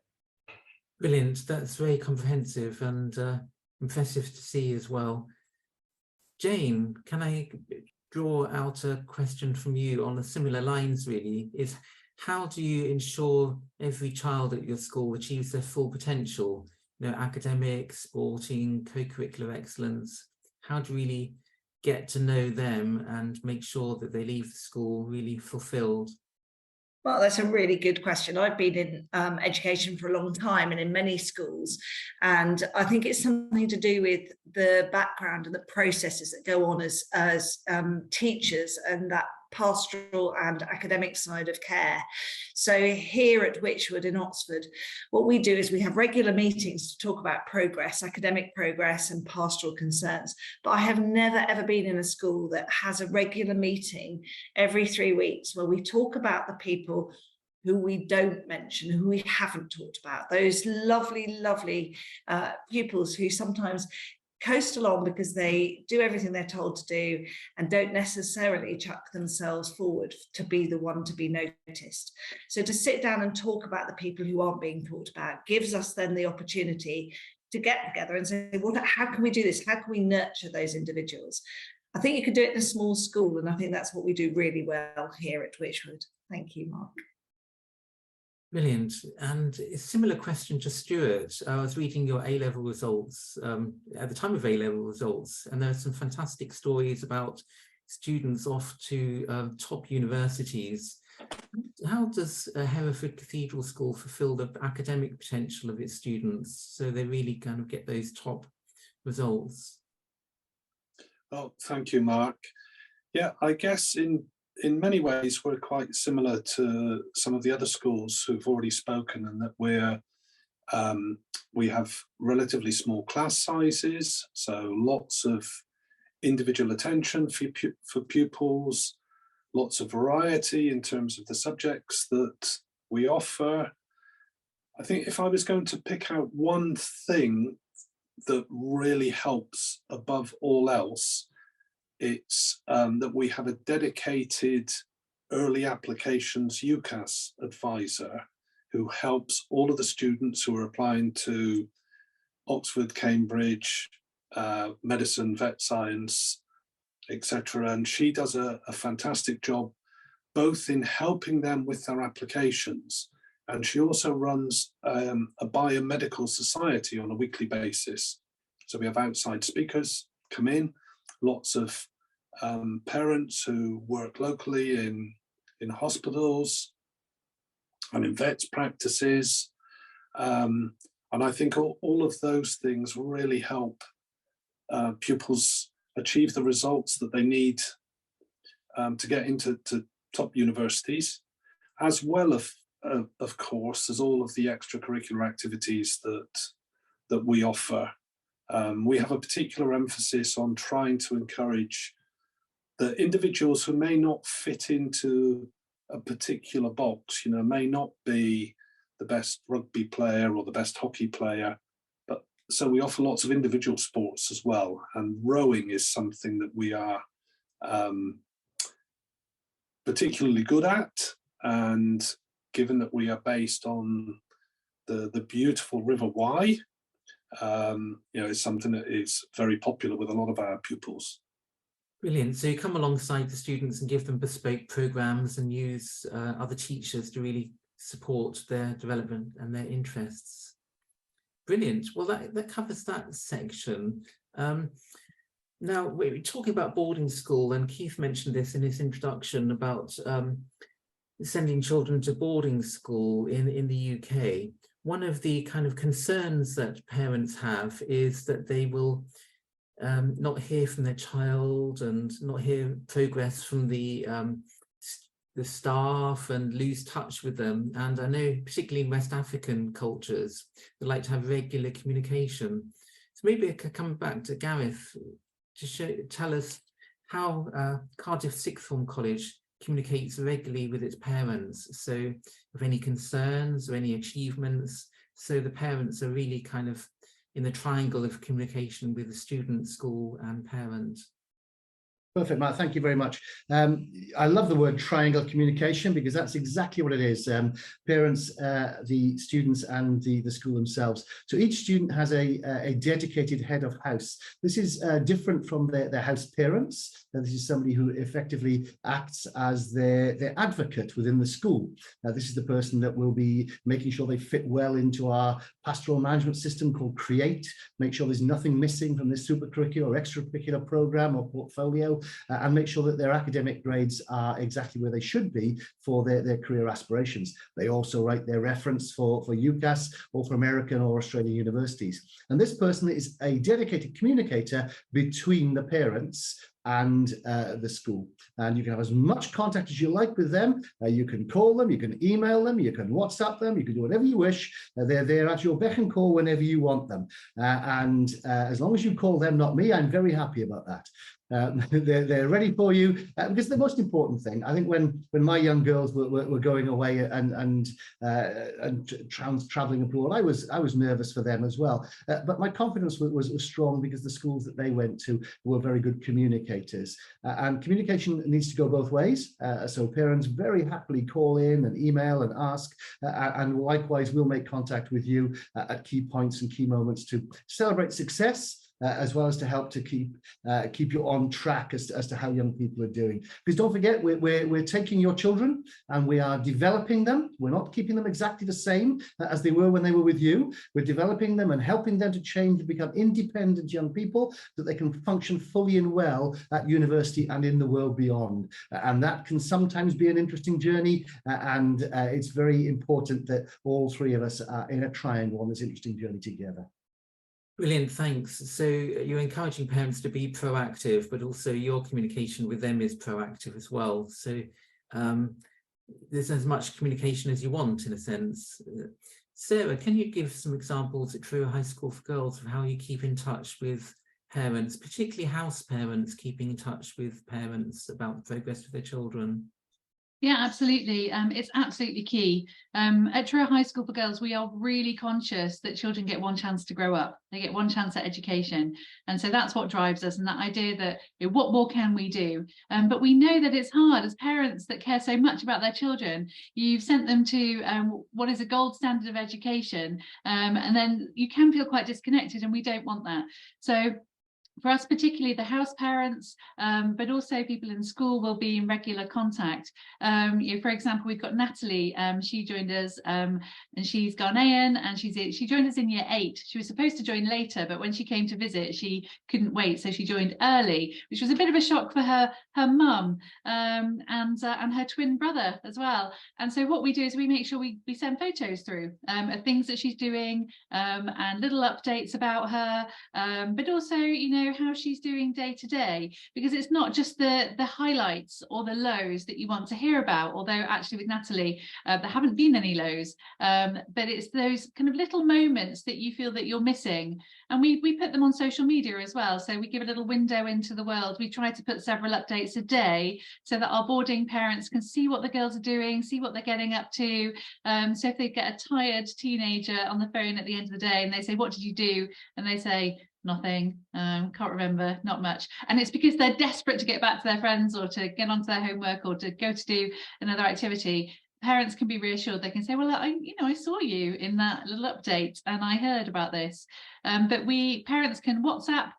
Brilliant. That's very comprehensive and impressive to see as well. Jane, can I draw out a question from you on the similar lines really? Is how do you ensure every child at your school achieves their full potential? You know, academic, sporting, co-curricular excellence. How do you really get to know them and make sure that they leave the school really fulfilled? Well, that's a really good question. I've been in education for a long time and in many schools, and I think it's something to do with the background and the processes that go on as teachers and that pastoral and academic side of care. So here at Wychwood in Oxford, what we do is we have regular meetings to talk about progress, academic progress and pastoral concerns. But I have never ever been in a school that has a regular meeting every 3 weeks where we talk about the people who we don't mention, who we haven't talked about, those lovely, lovely pupils who sometimes coast along because they do everything they're told to do and don't necessarily chuck themselves forward to be the one to be noticed. So to sit down and talk about the people who aren't being talked about gives us then the opportunity to get together and say, well, how can we do this? How can we nurture those individuals? I think you can do it in a small school, and I think that's what we do really well here at Wychwood. Thank you, Mark. Brilliant. And a similar question to Stuart. I was reading your A-level results at the time of A-level results, and there are some fantastic stories about students off to top universities. How does Hereford Cathedral School fulfill the academic potential of its students so they really kind of get those top results? Well, thank you, Mark. Yeah, I guess in many ways, we're quite similar to some of the other schools who've already spoken, and that we have relatively small class sizes, so lots of individual attention for pupils, lots of variety in terms of the subjects that we offer. I think if I was going to pick out one thing that really helps above all else, it's that we have a dedicated early applications UCAS advisor who helps all of the students who are applying to Oxford, Cambridge, medicine, vet science, etc. And she does a fantastic job both in helping them with their applications, and she also runs a biomedical society on a weekly basis. So we have outside speakers come in, lots of parents who work locally in hospitals and in vets practices. And I think all of those things really help pupils achieve the results that they need to get into top universities, as well of course, as all of the extracurricular activities that we offer. We have a particular emphasis on trying to encourage the individuals who may not fit into a particular box, may not be the best rugby player or the best hockey player. But so we offer lots of individual sports as well. And rowing is something that we are particularly good at. And given that we are based on the beautiful River Wye, it's something that is very popular with a lot of our pupils. Brilliant. So you come alongside the students and give them bespoke programs and use other teachers to really support their development and their interests. Brilliant. Well, that covers that section. Now, we're talking about boarding school, and Keith mentioned this in his introduction about sending children to boarding school in the UK. One of the kind of concerns that parents have is that they will not hear from their child and not hear progress from the staff and lose touch with them. And I know particularly in West African cultures, they like to have regular communication. So maybe I could come back to Gareth to tell us how Cardiff Sixth Form College communicates regularly with its parents. So of any concerns or any achievements, so the parents are really kind of in the triangle of communication with the student, school and parent. Perfect, Mark. Thank you very much. I love the word triangle communication because that's exactly what it is. Parents, the students and the school themselves. So each student has a dedicated head of house. This is different from their house parents. This is somebody who effectively acts as their advocate within the school. This is the person that will be making sure they fit well into our pastoral management system called CREATE, make sure there's nothing missing from this supercurricular or extracurricular program or portfolio, and make sure that their academic grades are exactly where they should be for their career aspirations. They also write their reference for UCAS or for American or Australian universities. And this person is a dedicated communicator between the parents and the school. And you can have as much contact as you like with them. You can call them, you can email them, you can WhatsApp them, you can do whatever you wish. They're there at your beck and call whenever you want them. And as long as you call them, not me, I'm very happy about that. They're ready for you because the most important thing, I think, when my young girls were going away and traveling abroad, I was nervous for them as well. But my confidence was strong because the schools that they went to were very good communicators. And communication needs to go both ways. So parents very happily call in and email and ask, and likewise we'll make contact with you at key points and key moments to celebrate success. As well as to help to keep you on track as to how young people are doing. Because don't forget, we're taking your children and we are developing them. We're not keeping them exactly the same as they were when they were with you. We're developing them and helping them to change and become independent young people so that they can function fully and well at university and in the world beyond. And that can sometimes be an interesting journey. And it's very important that all three of us are in a triangle on this interesting journey together. Brilliant, thanks. So you're encouraging parents to be proactive, but also your communication with them is proactive as well. So there's as much communication as you want, in a sense. Sarah, can you give some examples at Truro High School for Girls of how you keep in touch with parents, particularly house parents, keeping in touch with parents about progress with their children? Yeah, absolutely. It's absolutely key. At Truro High School for Girls, we are really conscious that children get one chance to grow up. They get one chance at education. And so that's what drives us, and that idea that, what more can we do? But we know that it's hard as parents that care so much about their children. You've sent them to what is a gold standard of education, and then you can feel quite disconnected, and we don't want that. So for us, particularly the house parents, but also people in school will be in regular contact. For example, we've got Natalie. She joined us, and she's Ghanaian, and she joined us in year 8. She was supposed to join later, but when she came to visit, she couldn't wait, so she joined early, which was a bit of a shock for her mum and her twin brother as well. And so what we do is we make sure we send photos through of things that she's doing and little updates about her, but also, know how she's doing day to day, because it's not just the highlights or the lows that you want to hear about, although actually with Natalie there haven't been any lows, but it's those kind of little moments that you feel that you're missing. And we put them on social media as well, so we give a little window into the world. We try to put several updates a day so that our boarding parents can see what the girls are doing, see what they're getting up to. So if they get a tired teenager on the phone at the end of the day and they say, what did you do? And they say, nothing, can't remember, not much. And it's because they're desperate to get back to their friends or to get onto their homework or to go to do another activity. Parents can be reassured. They can say, well, I saw you in that little update and I heard about this. But parents can WhatsApp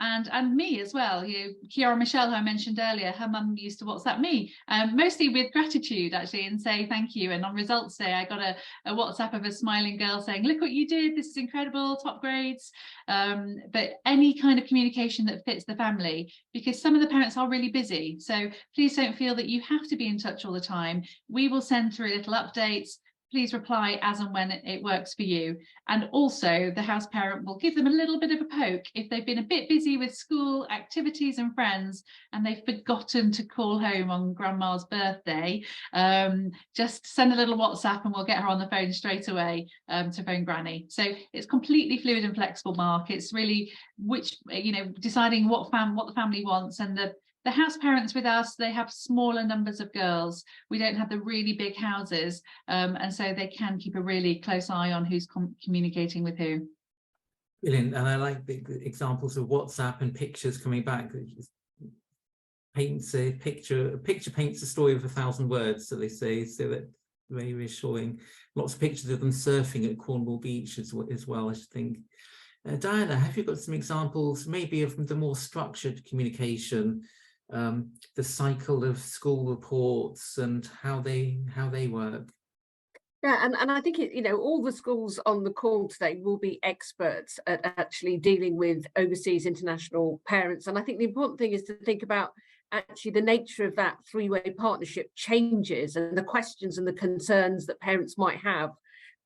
and me as well. Kiara Michelle, who I mentioned earlier, her mum used to WhatsApp me, mostly with gratitude actually, and say thank you. And on results day, I got a WhatsApp of a smiling girl saying, look what you did, this is incredible, top grades. But any kind of communication that fits the family, because some of the parents are really busy. So please don't feel that you have to be in touch all the time. We will send through little updates. Please reply as and when it works for you. And also the house parent will give them a little bit of a poke if they've been a bit busy with school activities and friends and they've forgotten to call home on grandma's birthday. Just send a little WhatsApp and we'll get her on the phone straight away to phone granny. So it's completely fluid and flexible, Mark. It's really deciding what the family wants. And the house parents with us, they have smaller numbers of girls. We don't have the really big houses, and so they can keep a really close eye on who's communicating with who. Brilliant, and I like the examples of WhatsApp and pictures coming back. It just paints a picture paints a story of 1,000 words, so they say, so that very reassuring. Lots of pictures of them surfing at Cornwall Beach as well, I think. Diana, have you got some examples maybe of the more structured communication, the cycle of school reports and how they work? Yeah, and I think all the schools on the call today will be experts at actually dealing with overseas international parents. And I think the important thing is to think about actually the nature of that three-way partnership changes, and the questions and the concerns that parents might have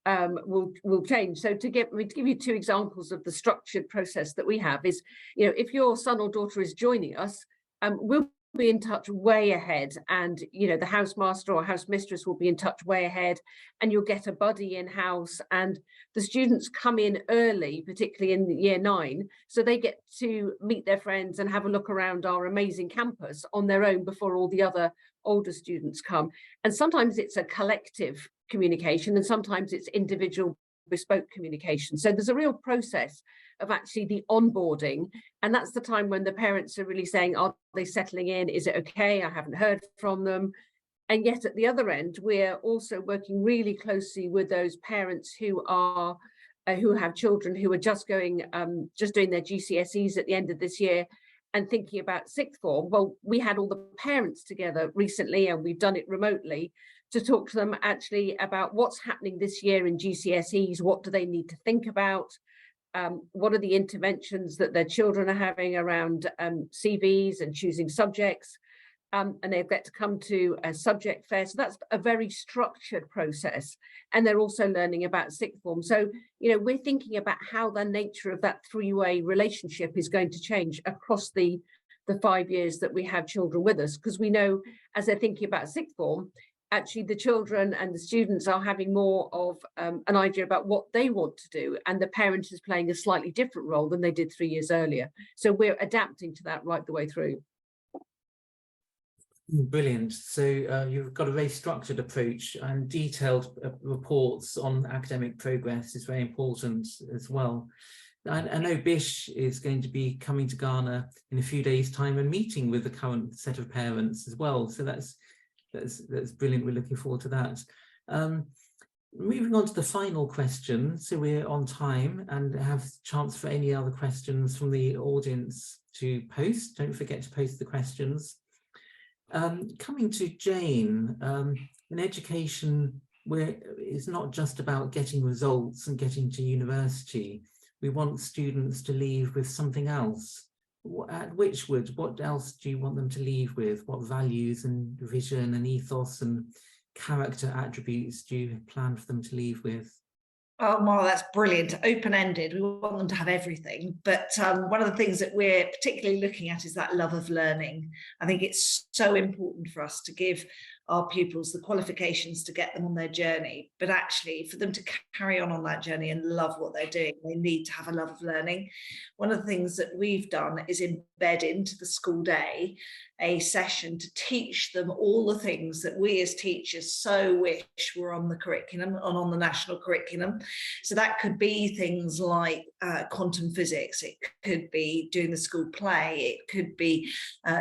will change. So to give you two examples of the structured process that we have is, if your son or daughter is joining us, we'll be in touch way ahead, and the housemaster or housemistress will be in touch way ahead, and you'll get a buddy in house, and the students come in early, particularly in year 9, so they get to meet their friends and have a look around our amazing campus on their own before all the other older students come. And sometimes it's a collective communication and sometimes it's individual bespoke communication. So there's a real process of actually the onboarding, and that's the time when the parents are really saying, are they settling in? Is it okay? I haven't heard from them. And yet at the other end, we're also working really closely with those parents who have children who are just doing their GCSEs at the end of this year and thinking about sixth form. Well, we had all the parents together recently, and we've done it remotely, to talk to them actually about what's happening this year in GCSEs, what do they need to think about, what are the interventions that their children are having around CVs and choosing subjects, and they get to come to a subject fair. So that's a very structured process, and they're also learning about sixth form. So we're thinking about how the nature of that three-way relationship is going to change across the 5 years that we have children with us, because we know as they're thinking about sixth form, actually the children and the students are having more of an idea about what they want to do, and the parent is playing a slightly different role than they did 3 years earlier. So we're adapting to that right the way through. Brilliant. So you've got a very structured approach, and detailed reports on academic progress is very important as well. I know Bish is going to be coming to Ghana in a few days' time and meeting with the current set of parents as well. So that's brilliant. We're looking forward to that. Moving on to the final question, so we're on time and have chance for any other questions from the audience to post. Don't forget to post the questions. Coming to Jane, in education, it's not just about getting results and getting to university. We want students to leave with something else. At Witchwood, what else do you want them to leave with? What values and vision and ethos and character attributes do you plan for them to leave with? Oh, well, that's brilliant. Open-ended. We want them to have everything. But one of the things that we're particularly looking at is that love of learning. I think it's so important for us to give our pupils the qualifications to get them on their journey. But actually, for them to carry on that journey and love what they're doing, they need to have a love of learning. One of the things that we've done is embed into the school day a session to teach them all the things that we as teachers so wish were on the curriculum and on the national curriculum. So that could be things like quantum physics, it could be doing the school play, it could be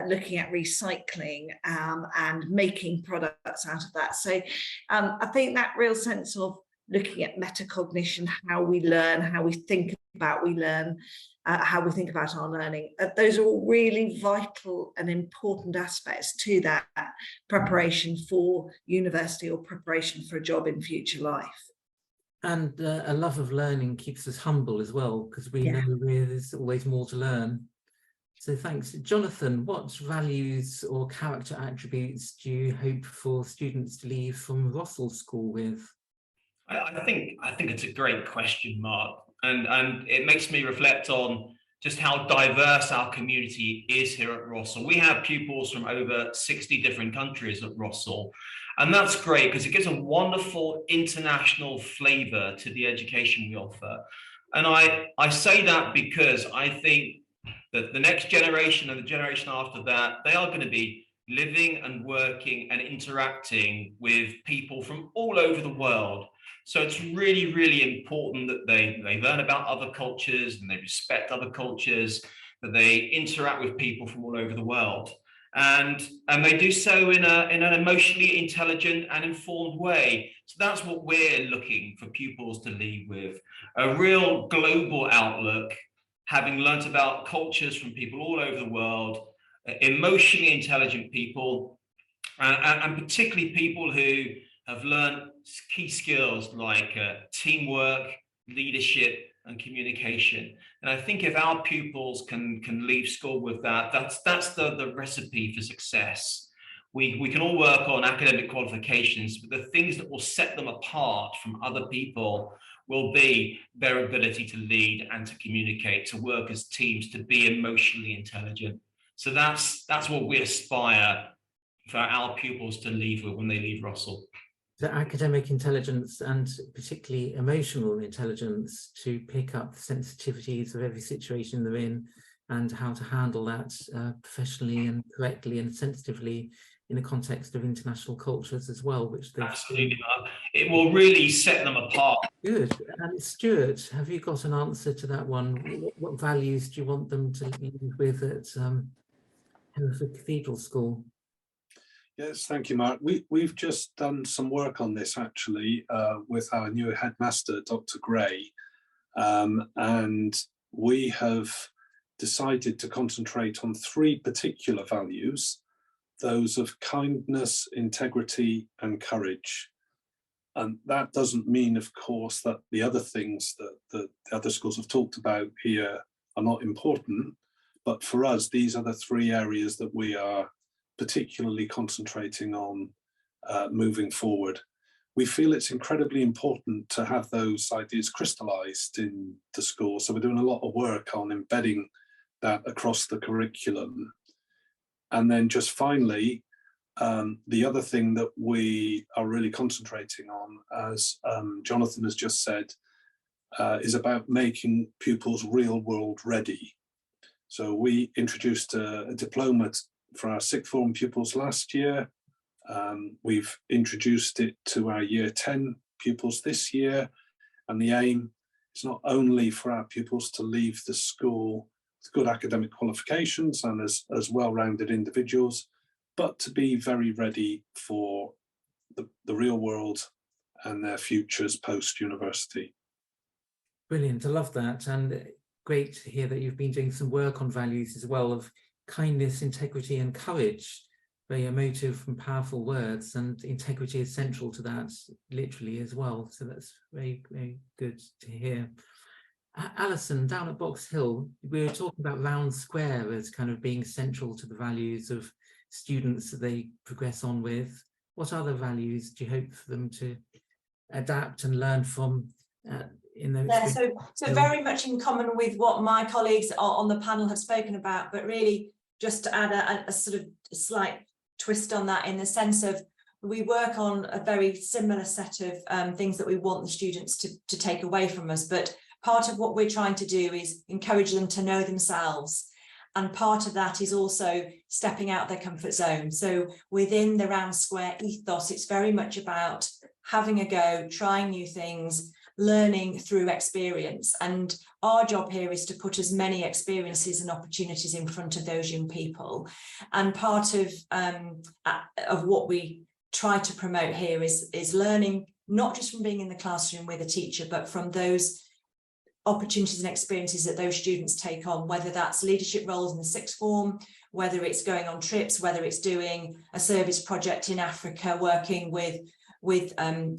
looking at recycling and making products out of that. So I think that real sense of looking at metacognition, how we learn, how we think about we learn, how we think about our learning. Those are all really vital and important aspects to that preparation for university or preparation for a job in future life. And a love of learning keeps us humble as well, because we know there's always more to learn. So thanks. Jonathan, what values or character attributes do you hope for students to leave from Russell School with? I think it's a great question, Mark, and it makes me reflect on just how diverse our community is here at Russell. We have pupils from over 60 different countries at Russell, and that's great because it gives a wonderful international flavour to the education we offer. And I say that because I think that the next generation and the generation after that, they are going to be living and working and interacting with people from all over the world. So it's really, really important that they learn about other cultures and they respect other cultures, that they interact with people from all over the world. And they do so in an emotionally intelligent and informed way. So that's what we're looking for pupils to leave with, a real global outlook, having learnt about cultures from people all over the world, emotionally intelligent people, and particularly people who have learned key skills like teamwork, leadership, and communication. And I think if our pupils can leave school with that, that's the recipe for success. We can all work on academic qualifications, but the things that will set them apart from other people will be their ability to lead and to communicate, to work as teams, to be emotionally intelligent. So that's what we aspire for our pupils to leave with when they leave Russell. The academic intelligence and particularly emotional intelligence to pick up the sensitivities of every situation they're in and how to handle that professionally and correctly and sensitively in the context of international cultures as well, which they've absolutely, it will really set them apart. Good. And Stuart, have you got an answer to that one? What values do you want them to leave with at Hereford Cathedral School? Yes, thank you, Mark. We've just done some work on this actually with our new headmaster, Dr. Gray, and we have decided to concentrate on 3 particular values, those of kindness, integrity, and courage. And that doesn't mean, of course, that the other things that the other schools have talked about here are not important, but for us, these are the 3 areas that we are particularly concentrating on moving forward. We feel it's incredibly important to have those ideas crystallized in the school. So we're doing a lot of work on embedding that across the curriculum. And then just finally, the other thing that we are really concentrating on, as Jonathan has just said, is about making pupils real world ready. So we introduced a diploma for our sixth form pupils last year. We've introduced it to our year 10 pupils this year. And the aim is not only for our pupils to leave the school with good academic qualifications and as well-rounded individuals, but to be very ready for the real world and their futures post-university. Brilliant, I love that. And great to hear that you've been doing some work on values as well of kindness, integrity, and courage. Very emotive and powerful words, and integrity is central to that literally as well. So that's very, very good to hear. Alison, down at Box Hill, we were talking about round square as kind of being central to the values of students that they progress on with. What other values do you hope for them to adapt and learn from in their Yeah, experience? so very much in common with what my colleagues on the panel have spoken about, but really just to add a sort of slight twist on that, in the sense of we work on a very similar set of things that we want the students to take away from us, but part of what we're trying to do is encourage them to know themselves. And part of that is also stepping out their comfort zone. So within the Round Square ethos, it's very much about having a go, trying new things, learning through experience. And our job here is to put as many experiences and opportunities in front of those young people. And part of what we try to promote here is learning, not just from being in the classroom with a teacher, but from those opportunities and experiences that those students take on, whether that's leadership roles in the sixth form, whether it's going on trips, whether it's doing a service project in Africa, working with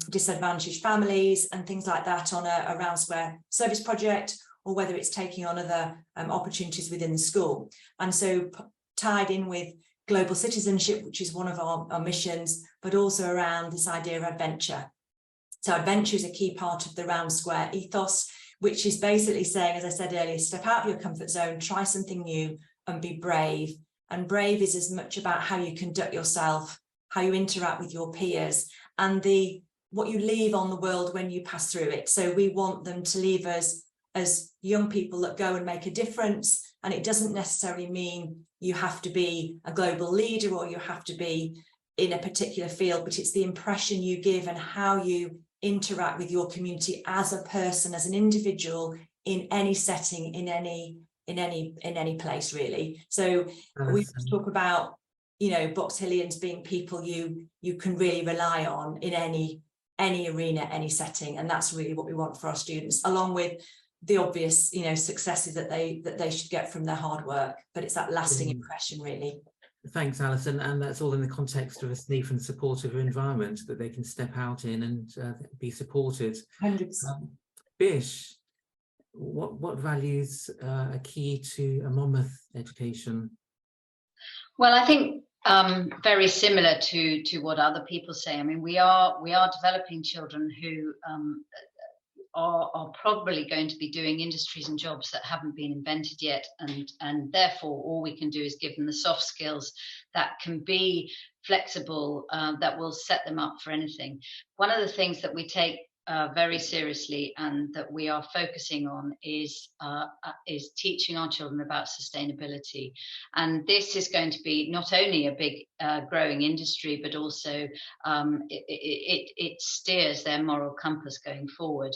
disadvantaged families and things like that on a Round Square service project, or whether it's taking on other opportunities within the school. And so tied in with global citizenship, which is one of our missions, but also around this idea of adventure. So adventure is a key part of the Round Square ethos, which is basically saying, as I said earlier, step out of your comfort zone, try something new and be brave. And brave is as much about how you conduct yourself, how you interact with your peers, and what you leave on the world when you pass through it. So we want them to leave us as young people that go and make a difference. And it doesn't necessarily mean you have to be a global leader or you have to be in a particular field, but it's the impression you give and how you interact with your community as a person, as an individual, in any setting, in any place, really. So we talk about, you know, Box Hillians being people you can really rely on in any arena, any setting, and that's really what we want for our students, along with the obvious, you know, successes that they should get from their hard work. But it's that lasting impression, really. Thanks, Alison, and that's all in the context of a safe and supportive environment that they can step out in and be supported. 100%. Bish, what values are key to a Monmouth education? Well, I think very similar to what other people say. I mean, we are developing children who are probably going to be doing industries and jobs that haven't been invented yet, and therefore all we can do is give them the soft skills that can be flexible, that will set them up for anything. One of the things that we take very seriously and that we are focusing on is teaching our children about sustainability. And this is going to be not only a big growing industry, but also it steers their moral compass going forward.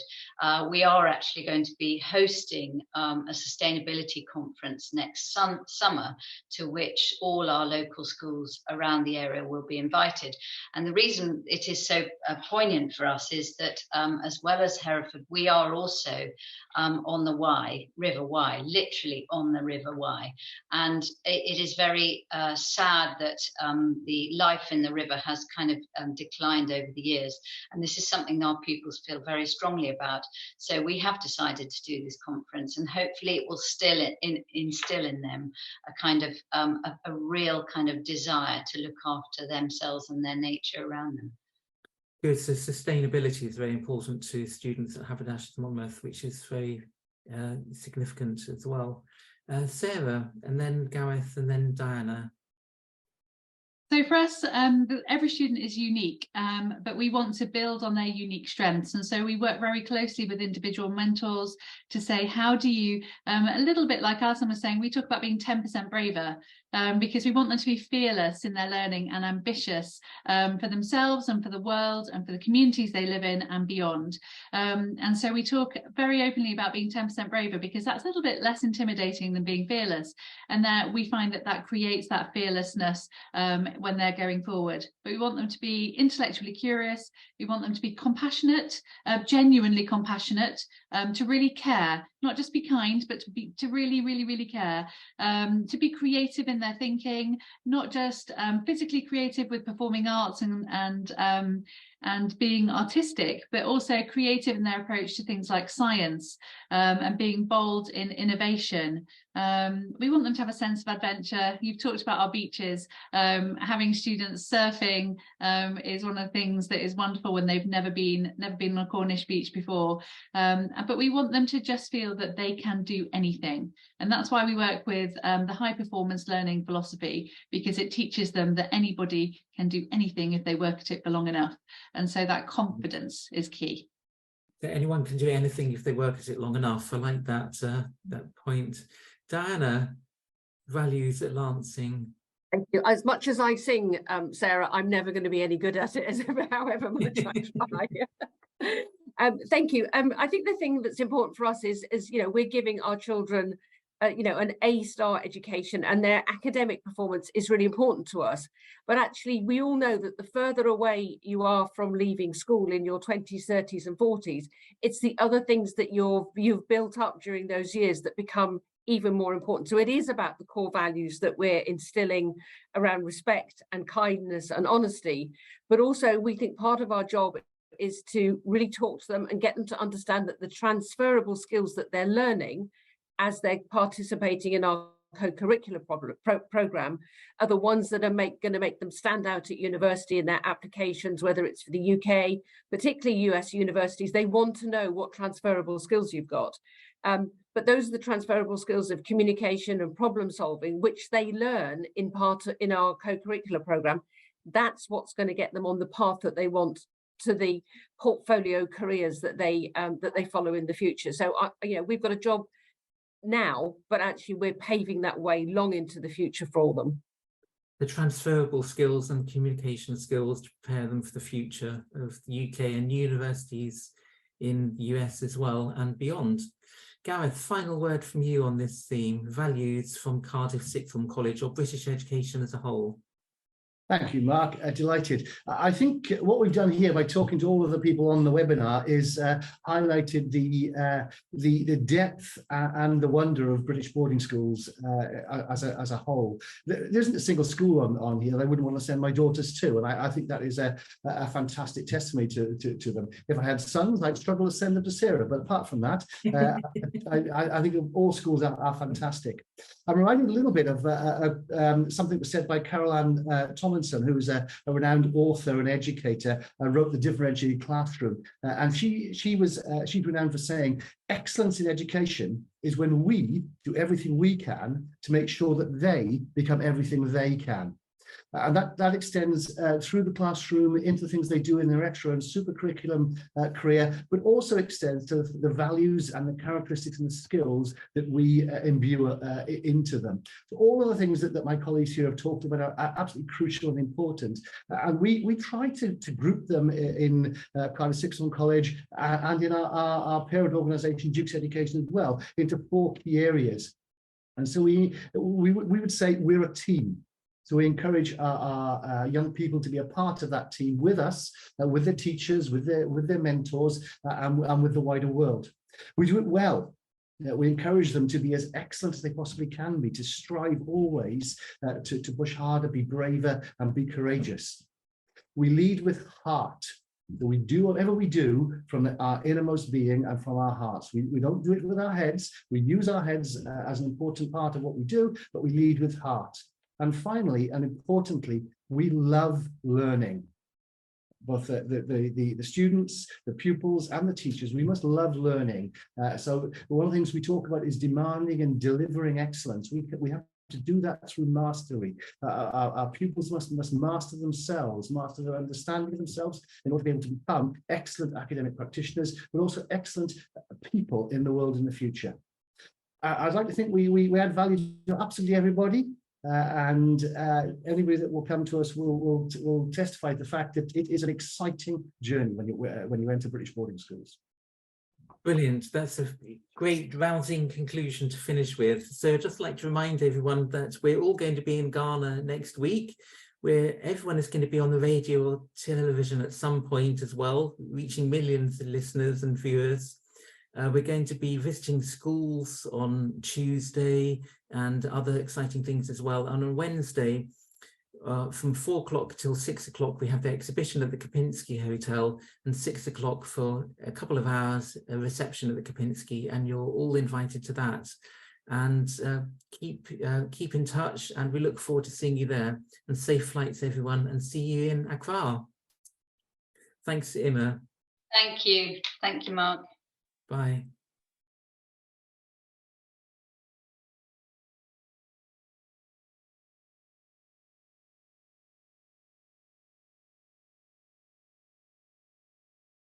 We are actually going to be hosting a sustainability conference next summer, to which all our local schools around the area will be invited. And the reason it is so poignant for us is that as well as Hereford, we are also on the River Wye, literally on the River Wye. And it is very sad that the life in the river has kind of declined over the years. And this is something our pupils feel very strongly about. So we have decided to do this conference, and hopefully it will still instill in them a kind of a real kind of desire to look after themselves and their nature around them. Good. So sustainability is very important to students at Haberdashers Monmouth, which is very significant as well. Sarah, and then Gareth, and then Diana. So for us, every student is unique, but we want to build on their unique strengths. And so we work very closely with individual mentors to say, how do you, a little bit like Alison was saying, we talk about being 10% braver, because we want them to be fearless in their learning and ambitious for themselves and for the world and for the communities they live in and beyond. And so we talk very openly about being 10% braver, because that's a little bit less intimidating than being fearless. And that we find that creates that fearlessness when they're going forward. But we want them to be intellectually curious. We want them to be compassionate, genuinely compassionate, to really care, not just be kind, but to really, really, really care, to be creative in their thinking, not just physically creative with performing arts and and being artistic, but also creative in their approach to things like science, and being bold in innovation. We want them to have a sense of adventure. You've talked about our beaches. Having students surfing is one of the things that is wonderful when they've never been on a Cornish beach before. But we want them to just feel that they can do anything. And that's why we work with the high performance learning philosophy, because it teaches them that anybody can do anything if they work at it for long enough. And so that confidence is key. That anyone can do anything if they work at it long enough. I like that that point. Diana, values at Lancing. Thank you. As much as I sing, Sarah, I'm never going to be any good at it, however much I try. Thank you. I think the thing that's important for us is we're giving our children an A-star education, and their academic performance is really important to us. But actually, we all know that the further away you are from leaving school in your 20s, 30s and 40s, it's the other things that you've built up during those years that become even more important. So it is about the core values that we're instilling around respect and kindness and honesty. But also, we think part of our job is to really talk to them and get them to understand that the transferable skills that they're learning as they're participating in our co-curricular program are the ones that are going to make them stand out at university in their applications, whether it's for the UK, particularly US universities. They want to know what transferable skills you've got. But those are the transferable skills of communication and problem solving, which they learn in part in our co-curricular program. That's what's going to get them on the path that they want to the portfolio careers that they follow in the future. So we've got a job now, but actually we're paving that way long into the future for them. The transferable skills and communication skills to prepare them for the future of the UK and universities in the US as well and beyond. Gareth, final word from you on this theme, values from Cardiff Sixth Form College or British education as a whole. Thank you, Mark. Delighted. I think what we've done here by talking to all of the people on the webinar is highlighted the depth and the wonder of British boarding schools as a whole. There isn't a single school on here that I wouldn't want to send my daughters to, and I think that is a fantastic testimony to them. If I had sons, I'd struggle to send them to Sarah, but apart from that, I think all schools are fantastic. I'm reminded a little bit of something that was said by Caroline Tomlinson, who is a renowned author and educator, wrote The Differentiated Classroom. And she's renowned for saying, excellence in education is when we do everything we can to make sure that they become everything they can. And that extends through the classroom into things they do in their extra and super curriculum career, but also extends to the values and the characteristics and the skills that we imbue into them. So all of the things that my colleagues here have talked about are absolutely crucial and important. And we try to group them in Cardiff Sixth Form College and in our parent organisation, Duke's Education as well, into 4 key areas. And so we would say we're a team. So we encourage our young people to be a part of that team with us, with their teachers, with their mentors, and with the wider world. We do it well. We encourage them to be as excellent as they possibly can be, to strive always to push harder, be braver, and be courageous. We lead with heart. So we do whatever we do from our innermost being and from our hearts. We don't do it with our heads. We use our heads as an important part of what we do, but we lead with heart. And finally, and importantly, we love learning. Both the students, the pupils, and the teachers, we must love learning. So one of the things we talk about is demanding and delivering excellence. We have to do that through mastery. Our pupils must master themselves, master their understanding of themselves in order to be able to become excellent academic practitioners, but also excellent people in the world in the future. I'd like to think we add value to absolutely everybody. And anybody that will come to us will testify to the fact that it is an exciting journey when you enter British boarding schools. Brilliant. That's a great rousing conclusion to finish with. So I'd just like to remind everyone that we're all going to be in Ghana next week, where everyone is going to be on the radio or television at some point as well, reaching millions of listeners and viewers. We're going to be visiting schools on Tuesday and other exciting things as well. And on Wednesday, from 4 o'clock till 6 o'clock, we have the exhibition at the Kempinski Hotel, and 6 o'clock for a couple of hours, a reception at the Kempinski, and you're all invited to that. And keep in touch, and we look forward to seeing you there. And safe flights, everyone, and see you in Accra. Thanks, Emma. Thank you, Mark. Bye.